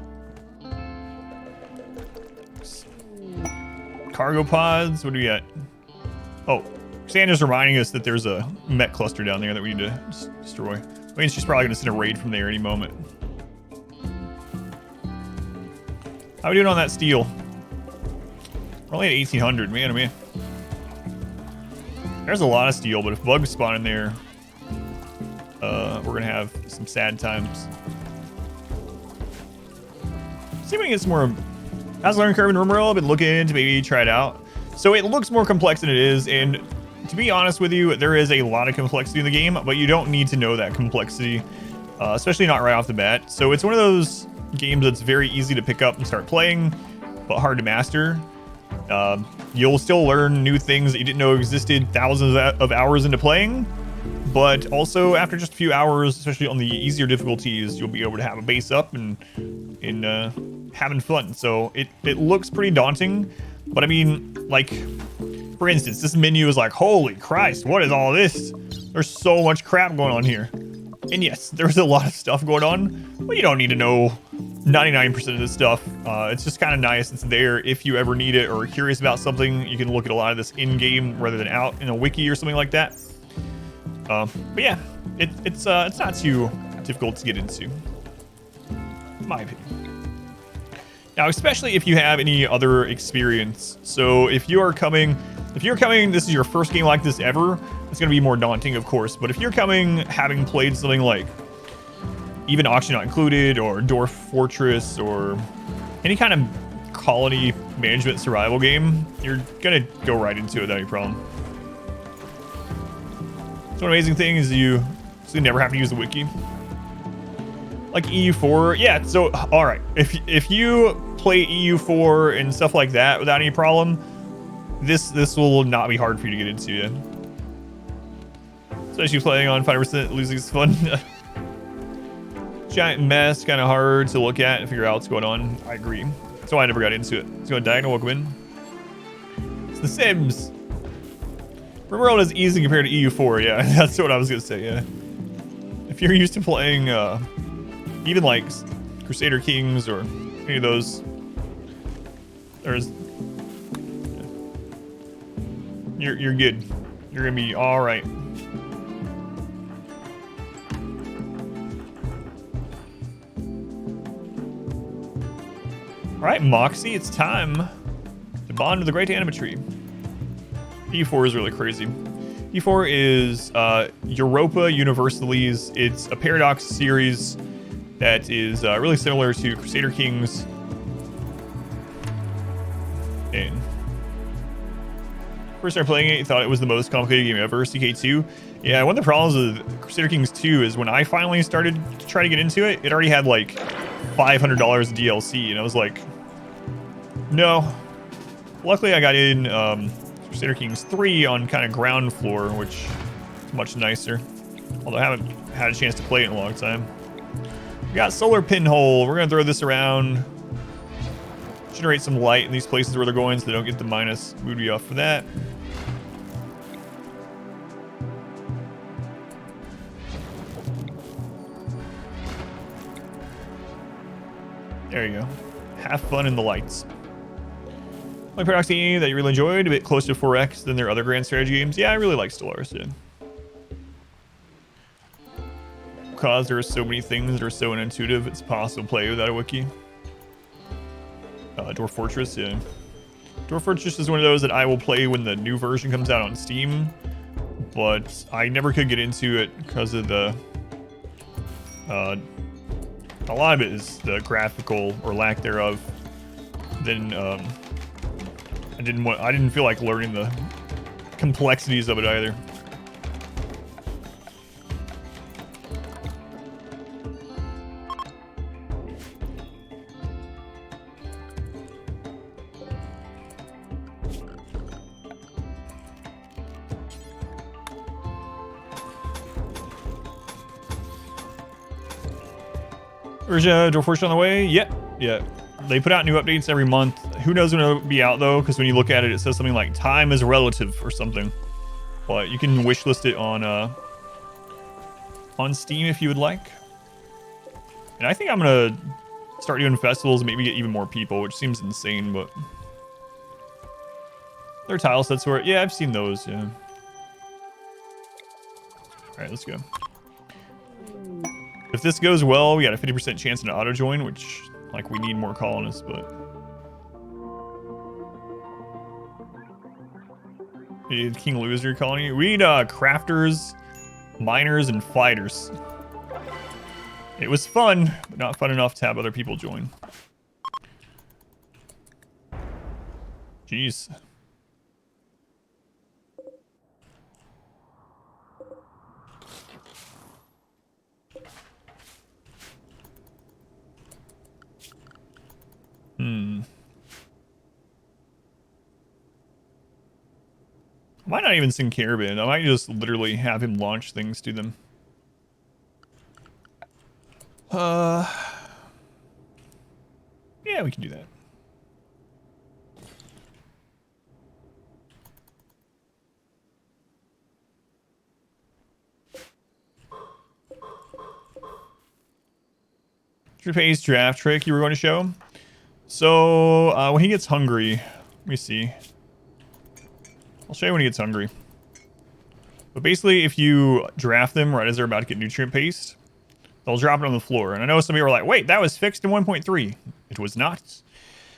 Speaker 1: Cargo pods. What do we got? Oh, Cassandra's reminding us that there's a mech cluster down there that we need to destroy. I mean, she's probably going to send a raid from there any moment. How we doing on that steel? We're only at 1800, man, oh man. There's a lot of steel, but if bugs spawn in there, we're gonna have some sad times. See if we can get some more. How's learning curve in RimWorld? I've been looking to maybe try it out. So it looks more complex than it is, and to be honest with you, there is a lot of complexity in the game, but you don't need to know that complexity, especially not right off the bat. So it's one of those games that's very easy to pick up and start playing, but hard to master. You'll still learn new things that you didn't know existed thousands of hours into playing, but also after just a few hours, especially on the easier difficulties, you'll be able to have a base up and having fun. So it looks pretty daunting, but I mean, like, for instance, this menu is like, holy Christ, what is all this? There's so much crap going on here. And yes, there's a lot of stuff going on, but you don't need to know 99% of this stuff. It's just kind of nice. It's there if you ever need it or are curious about something. You can look at a lot of this in-game rather than out in a wiki or something like that. But yeah, it's not too difficult to get into, in my opinion. Now, especially if you have any other experience. So if you're coming, this is your first game like this ever, it's going to be more daunting, of course. But if you're coming having played something like even Auction Not Included or Dwarf Fortress or any kind of colony management survival game, you're going to go right into it without any problem. So one amazing thing is you never have to use the wiki. Like EU4, yeah, so, all right. If you play EU4 and stuff like that without any problem, this will not be hard for you to get into, yeah. Especially playing on 5%, losing is fun. Giant mess, kind of hard to look at and figure out what's going on. I agree. That's why I never got into it. Let's go diagonal, welcome in. It's The Sims. RimWorld is easy compared to EU4, yeah. That's what I was gonna say, yeah. If you're used to playing, even like Crusader Kings or any of those, there's, you're good. You're gonna be all right. All right, Moxie, it's time to bond with the great Anima tree. E4 is really crazy. E4 is Europa Universalis. It's a Paradox series that is really similar to Crusader Kings. And first started playing it, thought it was the most complicated game ever, CK2. Yeah, one of the problems with Crusader Kings 2 is when I finally started to try to get into it, it already had like $500 DLC, and I was like, no. Luckily, I got in Crusader Kings 3 on kind of ground floor, which is much nicer. Although I haven't had a chance to play it in a long time. We got solar pinhole. We're gonna throw this around. Generate some light in these places where they're going so they don't get the minus. Mood me off for that. There you go. Have fun in the lights. Like Paradox game that you really enjoyed, a bit closer to 4X than their other grand strategy games. Yeah, I really like Stellaris, yeah. Because there are so many things that are so unintuitive, it's possible to play without a wiki. Dwarf Fortress, yeah. Dwarf Fortress is one of those that I will play when the new version comes out on Steam, but I never could get into it because of the a lot of it is the graphical or lack thereof. Then I didn't feel like learning the complexities of it either. Ambrosia Sprout on the way? Yep. Yeah. They put out new updates every month. Who knows when it'll be out though? Because when you look at it, it says something like time is relative or something. But you can wishlist it on Steam if you would like. And I think I'm gonna start doing festivals and maybe get even more people, which seems insane, but there are tile sets for it. Yeah, I've seen those. Yeah. Alright, let's go. If this goes well, we got a 50% chance in auto join, which, like, we need more colonists, but... We need King Loser colony. We need crafters, miners, and fighters. It was fun, but not fun enough to have other people join. Jeez. I might not even send Caravan. I might just literally have him launch things to them. Yeah, we can do that. Pace draft trick you were going to show. So when he gets hungry, let me see. I'll show you when he gets hungry. But basically, if you draft them right as they're about to get nutrient paste, they'll drop it on the floor. And I know some of you are like, wait, that was fixed in 1.3. It was not.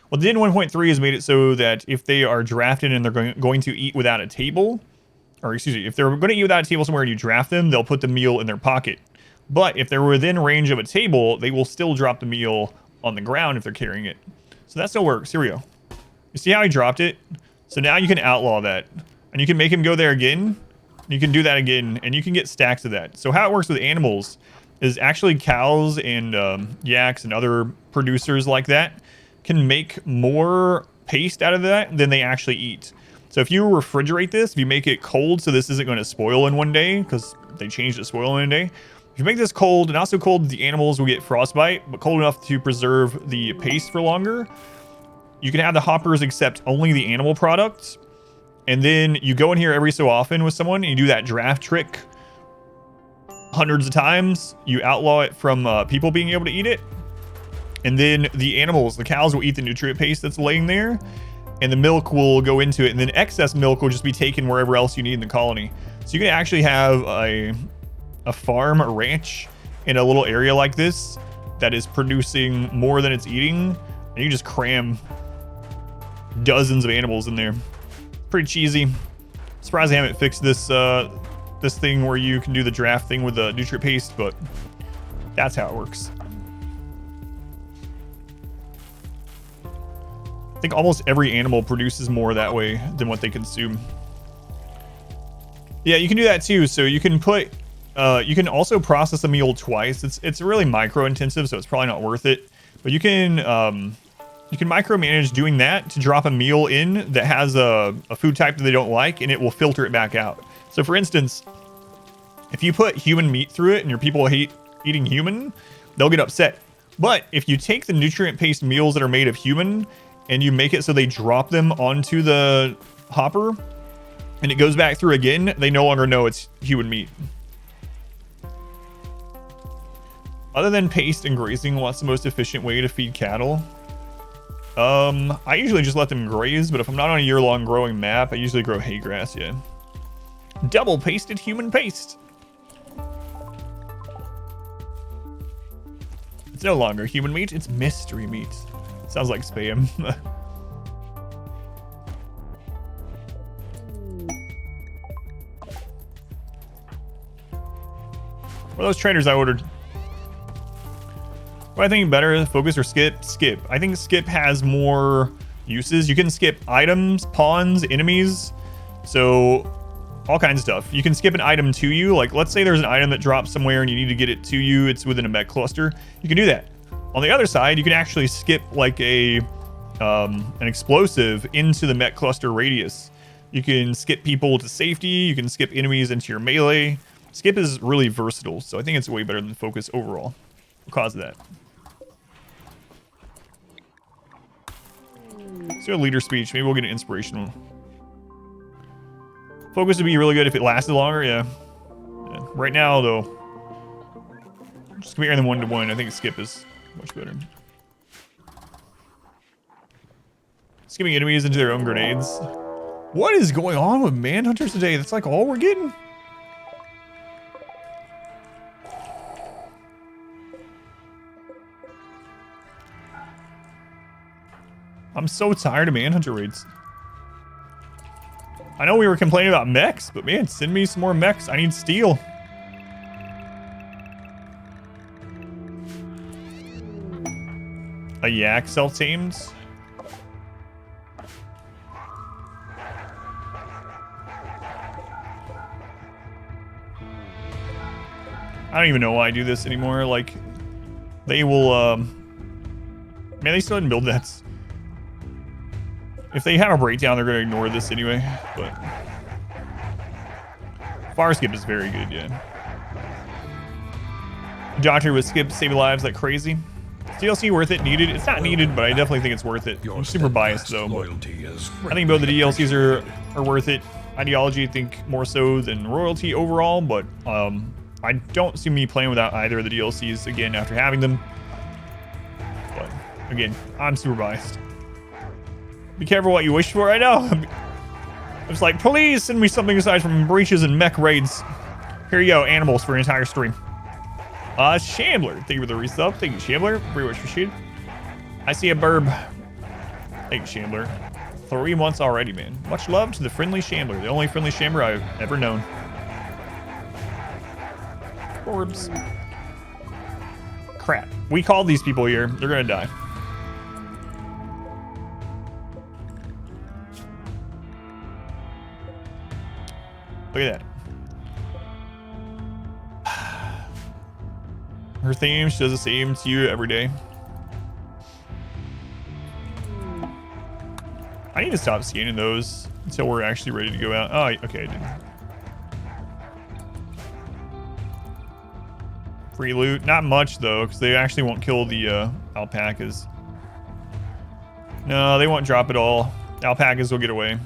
Speaker 1: What they did in 1.3 is made it so that if they are drafted and they're going to eat without a table, or excuse me, if they're going to eat without a table somewhere and you draft them, they'll put the meal in their pocket. But if they're within range of a table, they will still drop the meal on the ground if they're carrying it. So that still works. Here we go. You see how he dropped it? So now you can outlaw that. And you can make him go there again. You can do that again. And you can get stacks of that. So how it works with animals is actually cows and yaks and other producers like that can make more paste out of that than they actually eat. So if you refrigerate this, if you make it cold so this isn't going to spoil in one day, because they changed it spoil in a day. If you make this cold, and not so cold that the animals will get frostbite, but cold enough to preserve the paste for longer, you can have the hoppers accept only the animal products. And then you go in here every so often with someone and you do that draft trick hundreds of times. You outlaw it from people being able to eat it. And then the animals, the cows, will eat the nutrient paste that's laying there. And the milk will go into it. And then excess milk will just be taken wherever else you need in the colony. So you can actually have a farm, a ranch in a little area like this that is producing more than it's eating. And you just cram dozens of animals in there. Pretty cheesy. Surprised they haven't fixed this this thing where you can do the draft thing with the nutrient paste, but that's how it works. I think almost every animal produces more that way than what they consume. Yeah, you can do that too. So you can put you can also process a meal twice. It's really micro intensive, so it's probably not worth it. But you can micromanage doing that to drop a meal in that has a food type that they don't like, and it will filter it back out. So for instance, if you put human meat through it and your people hate eating human, they'll get upset. But if you take the nutrient paste meals that are made of human and you make it so they drop them onto the hopper and it goes back through again, they no longer know it's human meat. Other than paste and grazing, what's the most efficient way to feed cattle? I usually just let them graze, but if I'm not on a year-long growing map, I usually grow hay grass, yeah. Double pasted human paste. It's no longer human meat, it's mystery meat. Sounds like spam. What are those traders I ordered? What I think better, focus or skip? Skip. I think skip has more uses. You can skip items, pawns, enemies. So all kinds of stuff. You can skip an item to you. Like let's say there's an item that drops somewhere and you need to get it to you. It's within a mech cluster. You can do that. On the other side, you can actually skip like an explosive into the mech cluster radius. You can skip people to safety. You can skip enemies into your melee. Skip is really versatile. So I think it's way better than focus overall because of that. Let's do a leader speech. Maybe we'll get an inspirational. Focus would be really good if it lasted longer. Yeah. Right now, though, just comparing them 1-to-1, I think skip is much better. Skipping enemies into their own grenades. What is going on with Manhunters today? That's like all we're getting. I'm so tired of Manhunter raids. I know we were complaining about mechs, but man, send me some more mechs. I need steel. A yak self-tamed. I don't even know why I do this anymore. Like, they will, man, they still didn't build that. If they have a breakdown, they're going to ignore this anyway, but fire skip is very good, yeah. Doctor with skip saving lives like crazy. DLC worth it, needed. It's not needed, but I definitely think it's worth it. I'm super biased though. I think both the DLCs are worth it. Ideology, I think more so than royalty overall, but I don't see me playing without either of the DLCs again after having them. But again, I'm super biased. Be careful what you wish for. I know. It's like, please send me something aside from breaches and mech raids. Here you go, animals for an entire stream. Shambler, thank you for the resub. Thank you, Shambler. Very much appreciated. I see a burb. Thank you, Shambler. 3 months already, man. Much love to the friendly Shambler, the only friendly Shambler I've ever known. Orbs. Crap. We called these people here. They're gonna die. Look at that. Her theme, she does the same to you every day. I need to stop scanning those until we're actually ready to go out. Oh, okay, I didn't. Free loot. Not much, though, because they actually won't kill the alpacas. No, they won't drop it all. Alpacas will get away.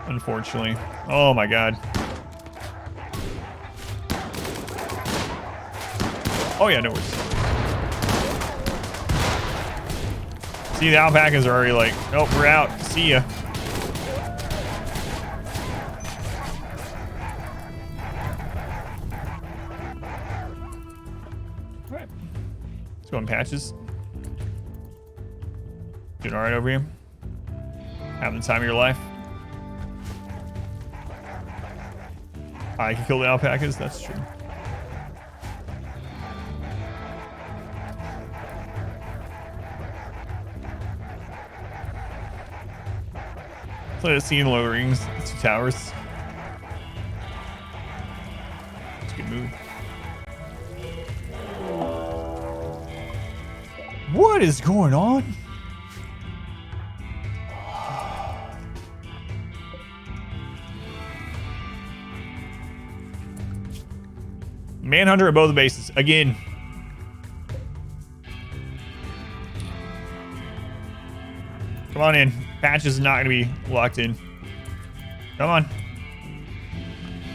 Speaker 1: Unfortunately. Oh, my God. Oh, yeah, no worries. See, the alpacas are already like, oh, we're out. See ya. All right. Let's go in patches. Doing all right over here? Having the time of your life? I can kill the alpacas, that's true. So I've seen low rings, 2 towers. It's a good move. What is going on? Manhunter at both the bases again. Come on in. Patch is not going to be locked in. Come on.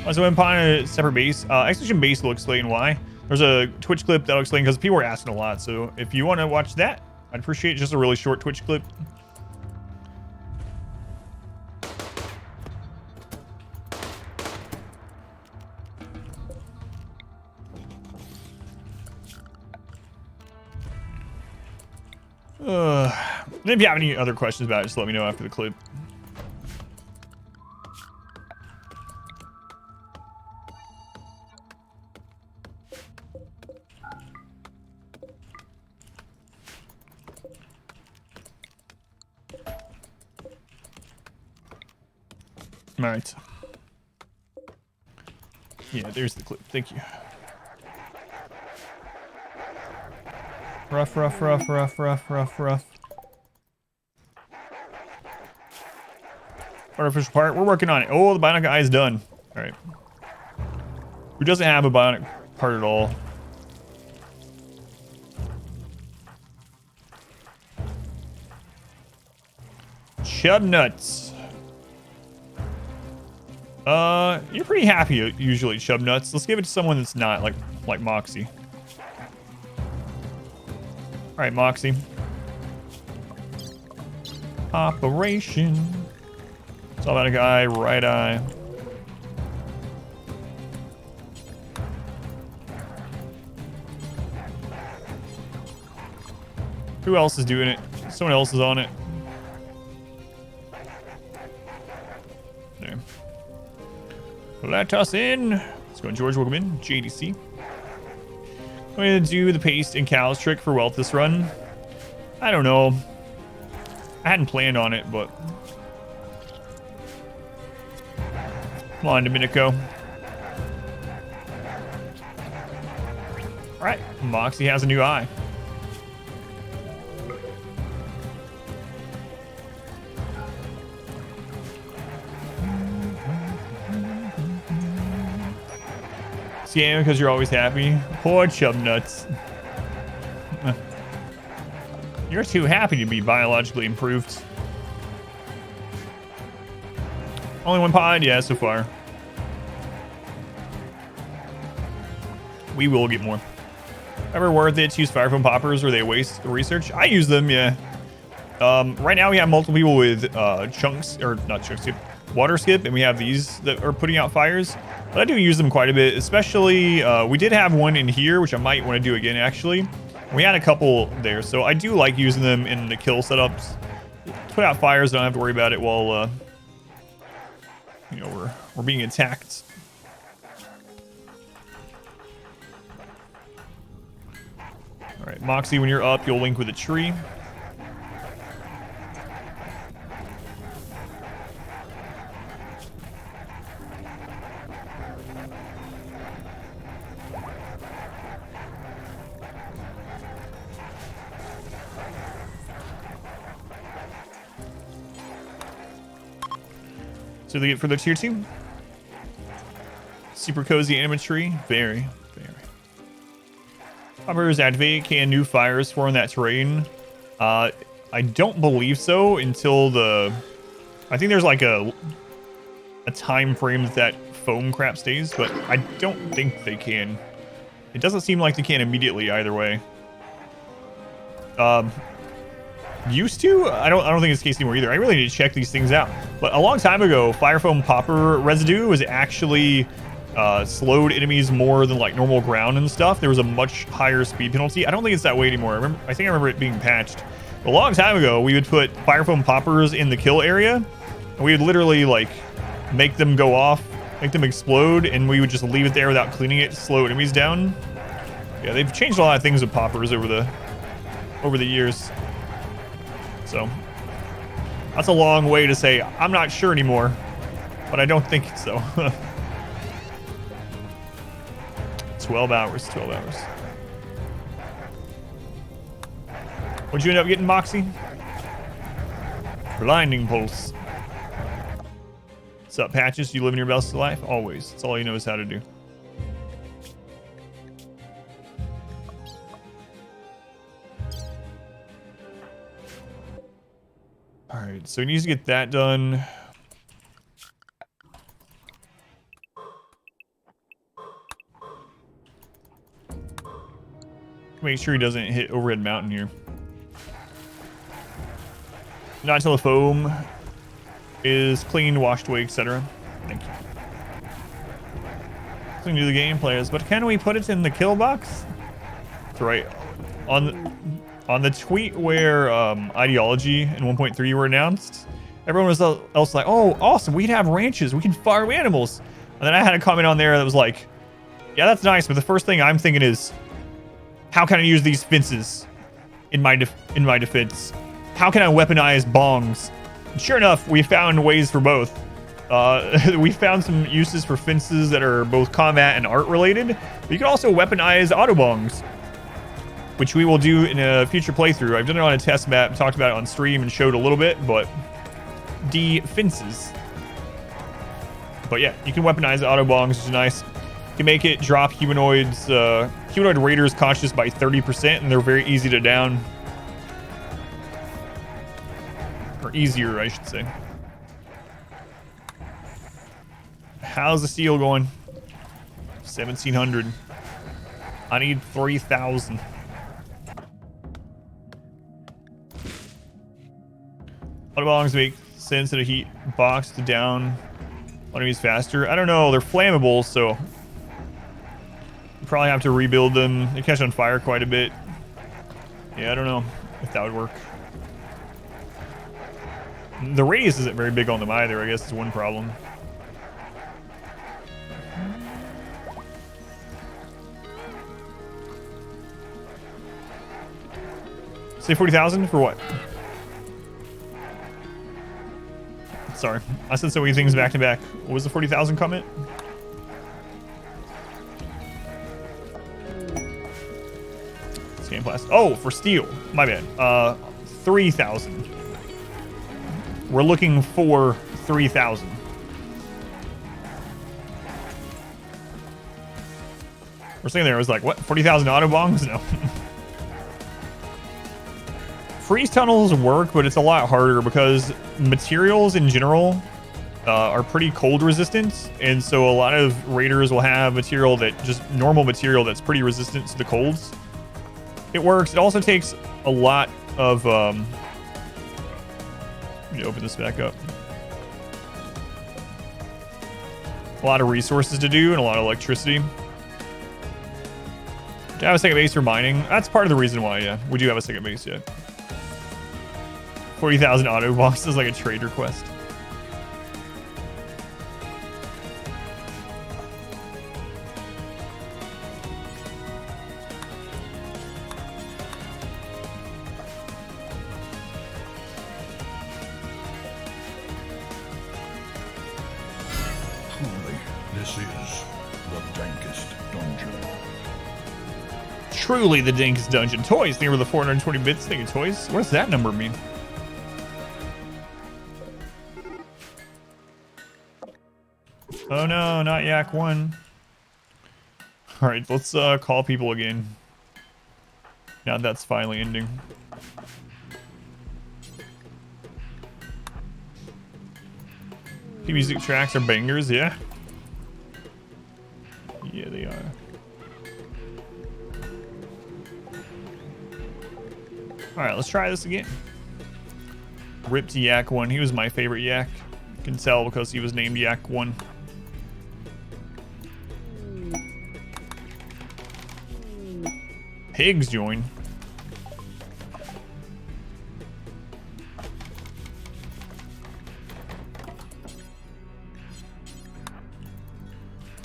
Speaker 1: Let's go and find a separate base. Execution base will explain why. There's a Twitch clip that'll explain because people were asking a lot. So if you want to watch that, I'd appreciate just a really short Twitch clip. If you have any other questions about it, just let me know after the clip. All right. Yeah, there's the clip. Thank you. Rough, rough, rough, rough, rough, rough, rough. Artificial part. We're working on it. Oh, the bionic eye is done. All right. Who doesn't have a bionic part at all? Chub nuts. You're pretty happy usually, Chub nuts. Let's give it to someone that's not like Moxie. All right, Moxie. Operation. It's all about a guy, right eye. Who else is doing it? Someone else is on it. There. Let us in. Let's go, George. Welcome in. JDC. I'm going to do the paste and cows trick for wealth this run. I don't know. I hadn't planned on it, but... Come on, Domenico. Alright, Moxie has a new eye. See, because you're always happy. Poor chub nuts. You're too happy to be biologically improved. Only one pod? Yeah, so far. We will get more. Ever worth it to use fire foam poppers or they waste the research? I use them, yeah. Right now we have multiple people with chunks, or not chunks, water skip, and we have these that are putting out fires. But I do use them quite a bit, especially, we did have one in here, which I might want to do again, actually. We had a couple there, so I do like using them in the kill setups. Put out fires, don't have to worry about it while, you know, we're being attacked. All right, Moxie, when you're up, you'll link with a tree. So they get for the tier 2. Super cozy Anima tree. Very, very. Poppers activate can new fires for in that terrain. I don't believe so until the... I think there's like a time frame that foam crap stays, but I don't think they can. It doesn't seem like they can immediately either way. Used to? I don't think it's the case anymore either. I really need to check these things out. But a long time ago, fire foam popper residue was actually slowed enemies more than like normal ground and stuff. There was a much higher speed penalty. I don't think it's that way anymore. I think I remember it being patched. A long time ago, we would put fire foam poppers in the kill area, and we would literally like make them go off, make them explode, and we would just leave it there without cleaning it to slow enemies down. Yeah, they've changed a lot of things with poppers over the years. So that's a long way to say I'm not sure anymore, but I don't think so. 12 hours. What'd you end up getting, Moxie? Blinding pulse. What's up, Patches? You living your best life? Always. That's all he knows how to do. Alright, so he needs to get that done. Make sure he doesn't hit Overhead Mountain here. Not until the foam is cleaned, washed away, etc. Thank you. So we can do the game players, but can we put it in the kill box? That's right. On the tweet where ideology and 1.3 were announced, everyone was else like, oh, awesome, we'd have ranches, we can farm animals. And then I had a comment on there that was like, yeah, that's nice, but the first thing I'm thinking is, how can I use these fences in my defense? How can I weaponize bongs? And sure enough, we found ways for both. We found some uses for fences that are both combat and art related, but you can also weaponize auto bongs, which we will do in a future playthrough. I've done it on a test map, talked about it on stream and showed a little bit, but defenses. But yeah, you can weaponize auto bongs, which is nice. You can make it drop humanoid raiders conscious by 30%, and they're very easy to down. Or easier, I should say. How's the steel going? 1,700. I need 3,000. Auto bongs make sense that a heat box to down enemies faster. I don't know. They're flammable, so you probably have to rebuild them. They catch on fire quite a bit. Yeah, I don't know. if that would work. The radius isn't very big on them either, I guess is one problem. Say 40,000 for what? Sorry, I said so many things back to back. What was the 40,000 comment? Scan blast. Oh, for steel. My bad. 3,000. We're looking for 3,000. We're saying there, I was like, what? 40,000 auto bongs? No. Freeze tunnels work, but it's a lot harder because materials in general are pretty cold resistant, and so a lot of raiders will have material that just normal material that's pretty resistant to the colds. It works. It also takes a lot of let me open this back up. A lot of resources to do and a lot of electricity. To have a second base for mining, that's part of the reason why, yeah, we do have a second base, yeah. 40,000 auto box is like a trade request.
Speaker 2: Truly, this is the dankest dungeon.
Speaker 1: Truly the dankest dungeon. Toys, think of the 420 bits thing of toys. What does that number mean? Oh no, not Yak 1. Alright, let's call people again. Now that's finally ending. The music tracks are bangers, yeah? Yeah, they are. Alright, let's try this again. Rip to Yak 1. He was my favorite Yak. You can tell because he was named Yak 1. Pigs join.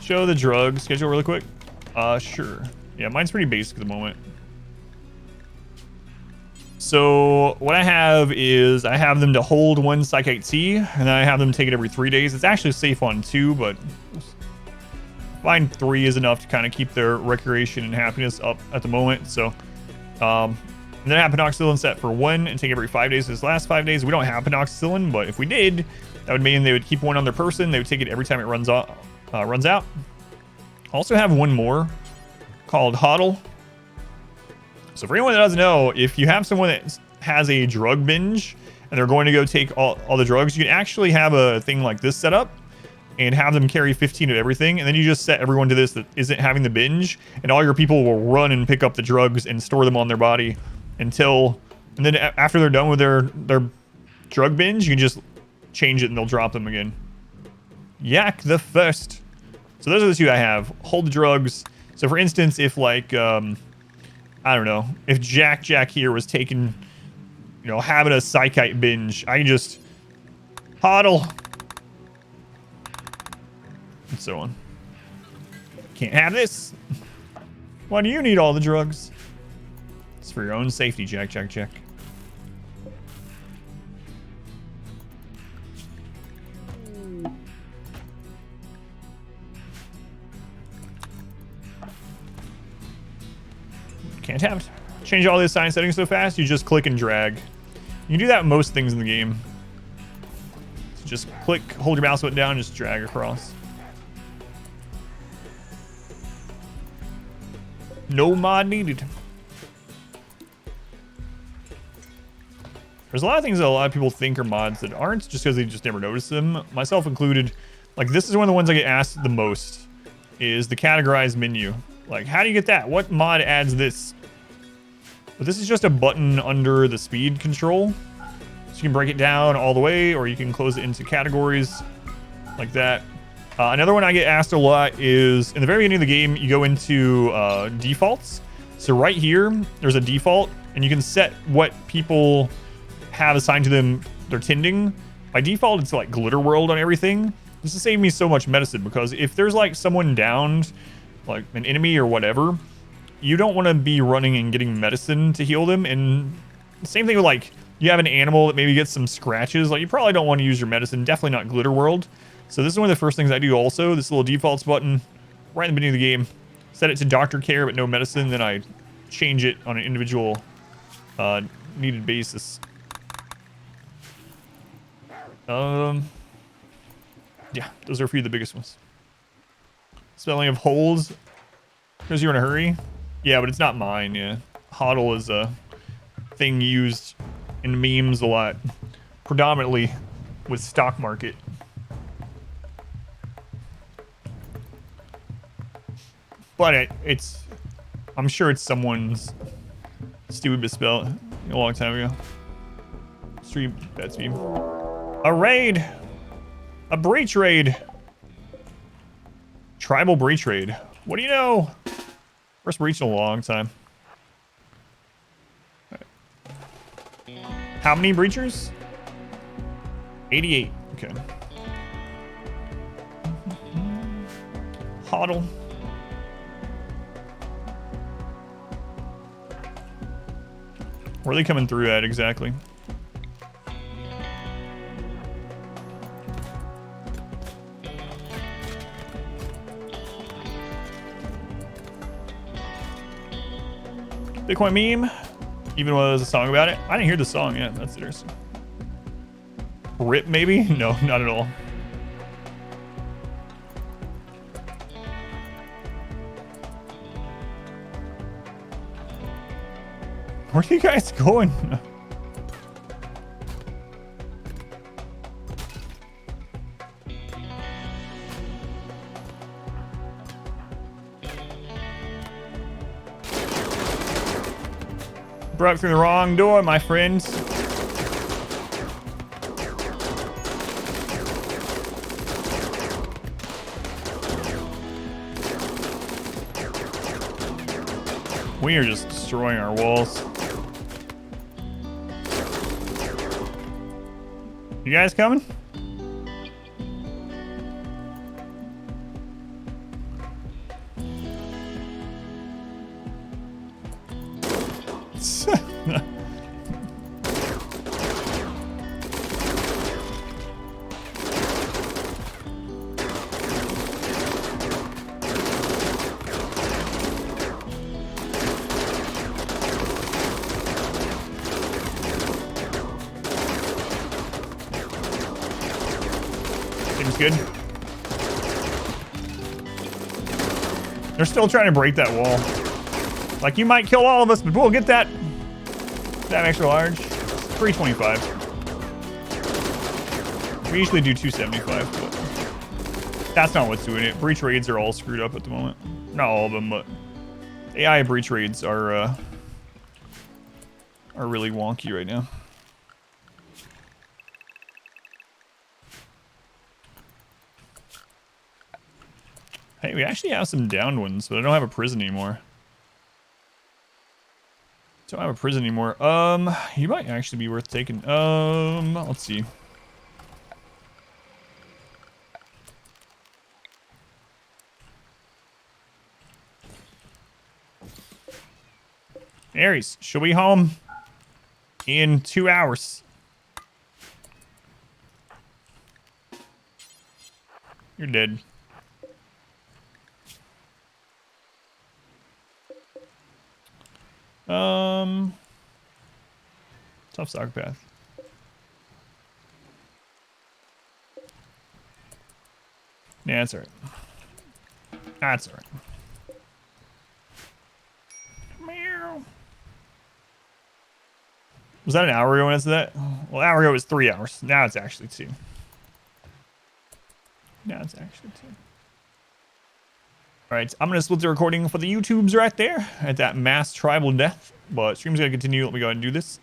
Speaker 1: Show the drug schedule really quick. Sure. Yeah, mine's pretty basic at the moment. So what I have is I have them to hold 1 psychite T, and then I have them take it every 3 days. It's actually safe on 2, but I find 3 is enough to kind of keep their recreation and happiness up at the moment. So, and then I have penoxycyllin set for 1 and take every 5 days. This last 5 days, we don't have penoxycyllin, but if we did, that would mean they would keep 1 on their person. They would take it every time it runs out. Also have 1 more called Hodl. So for anyone that doesn't know, if you have someone that has a drug binge and they're going to go take all the drugs, you can actually have a thing like this set up and have them carry 15 of everything, and then you just set everyone to this that isn't having the binge, and all your people will run and pick up the drugs and store them on their body until, and then after they're done with their drug binge, you can just change it and they'll drop them again. Yak the first. So those are the 2 I have. Hold the drugs. So for instance, if like I don't know, if Jack here was taking, you know, having a psychite binge, I can just hodl and so on. Can't have this. Why do you need all the drugs? It's for your own safety, Jack. Can't have it. Change all the assigned settings so fast, you just click and drag. You can do that with most things in the game. So just click, hold your mouse button down, just drag across. No mod needed. There's a lot of things that a lot of people think are mods that aren't, just because they just never notice them, myself included. Like, this is one of the ones I get asked the most, is the categorized menu. Like, how do you get that? What mod adds this? But this is just a button under the speed control. So you can break it down all the way, or you can close it into categories like that. Another one I get asked a lot is, in the very beginning of the game, you go into defaults. So right here, there's a default, and you can set what people have assigned to them their tending. By default, it's like glitter world on everything. This has saved me so much medicine, because if there's like someone downed, like an enemy or whatever, you don't want to be running and getting medicine to heal them. And same thing with like, you have an animal that maybe gets some scratches, like you probably don't want to use your medicine, definitely not glitter world. So this is one of the first things I do also, this little defaults button right in the beginning of the game. Set it to doctor care but no medicine, then I change it on an individual needed basis. Yeah, those are a few of the biggest ones. Spelling of holes because you're in a hurry. Yeah, but it's not mine. Yeah, hodl is a thing used in memes a lot, predominantly with stock market. But I'm sure it's someone's stupid misspell a long time ago. Stream that stream. A raid, a breach raid, tribal breach raid. What do you know? First breach in a long time. How many breachers? 88. Okay. Hodl. Where are they coming through at exactly? Bitcoin meme, even though there's a song about it. I didn't hear the song yet. That's interesting. Rip, maybe? No, not at all. Where are you guys going? Broke through the wrong door, my friends. We are just destroying our walls. You guys coming? Good. They're still trying to break that wall. Like, you might kill all of us, but we'll get that extra large. 325. We usually do 275, but that's not what's doing it. Breach raids are all screwed up at the moment. Not all of them, but AI breach raids are really wonky right now. Hey, we actually have some downed ones, but I don't have a prison anymore. Don't have a prison anymore. You might actually be worth taking. Let's see. Aries, she'll be home in 2 hours. You're dead. Tough psychopath. Yeah, that's alright. That's alright. Meow. Was that an hour ago when I said that? Well, an hour ago it was 3 hours. Now it's actually 2. Now it's actually 2. Alright, I'm going to split the recording for the YouTubes right there at that mass tribal death. But stream's going to continue. Let me go ahead and do this.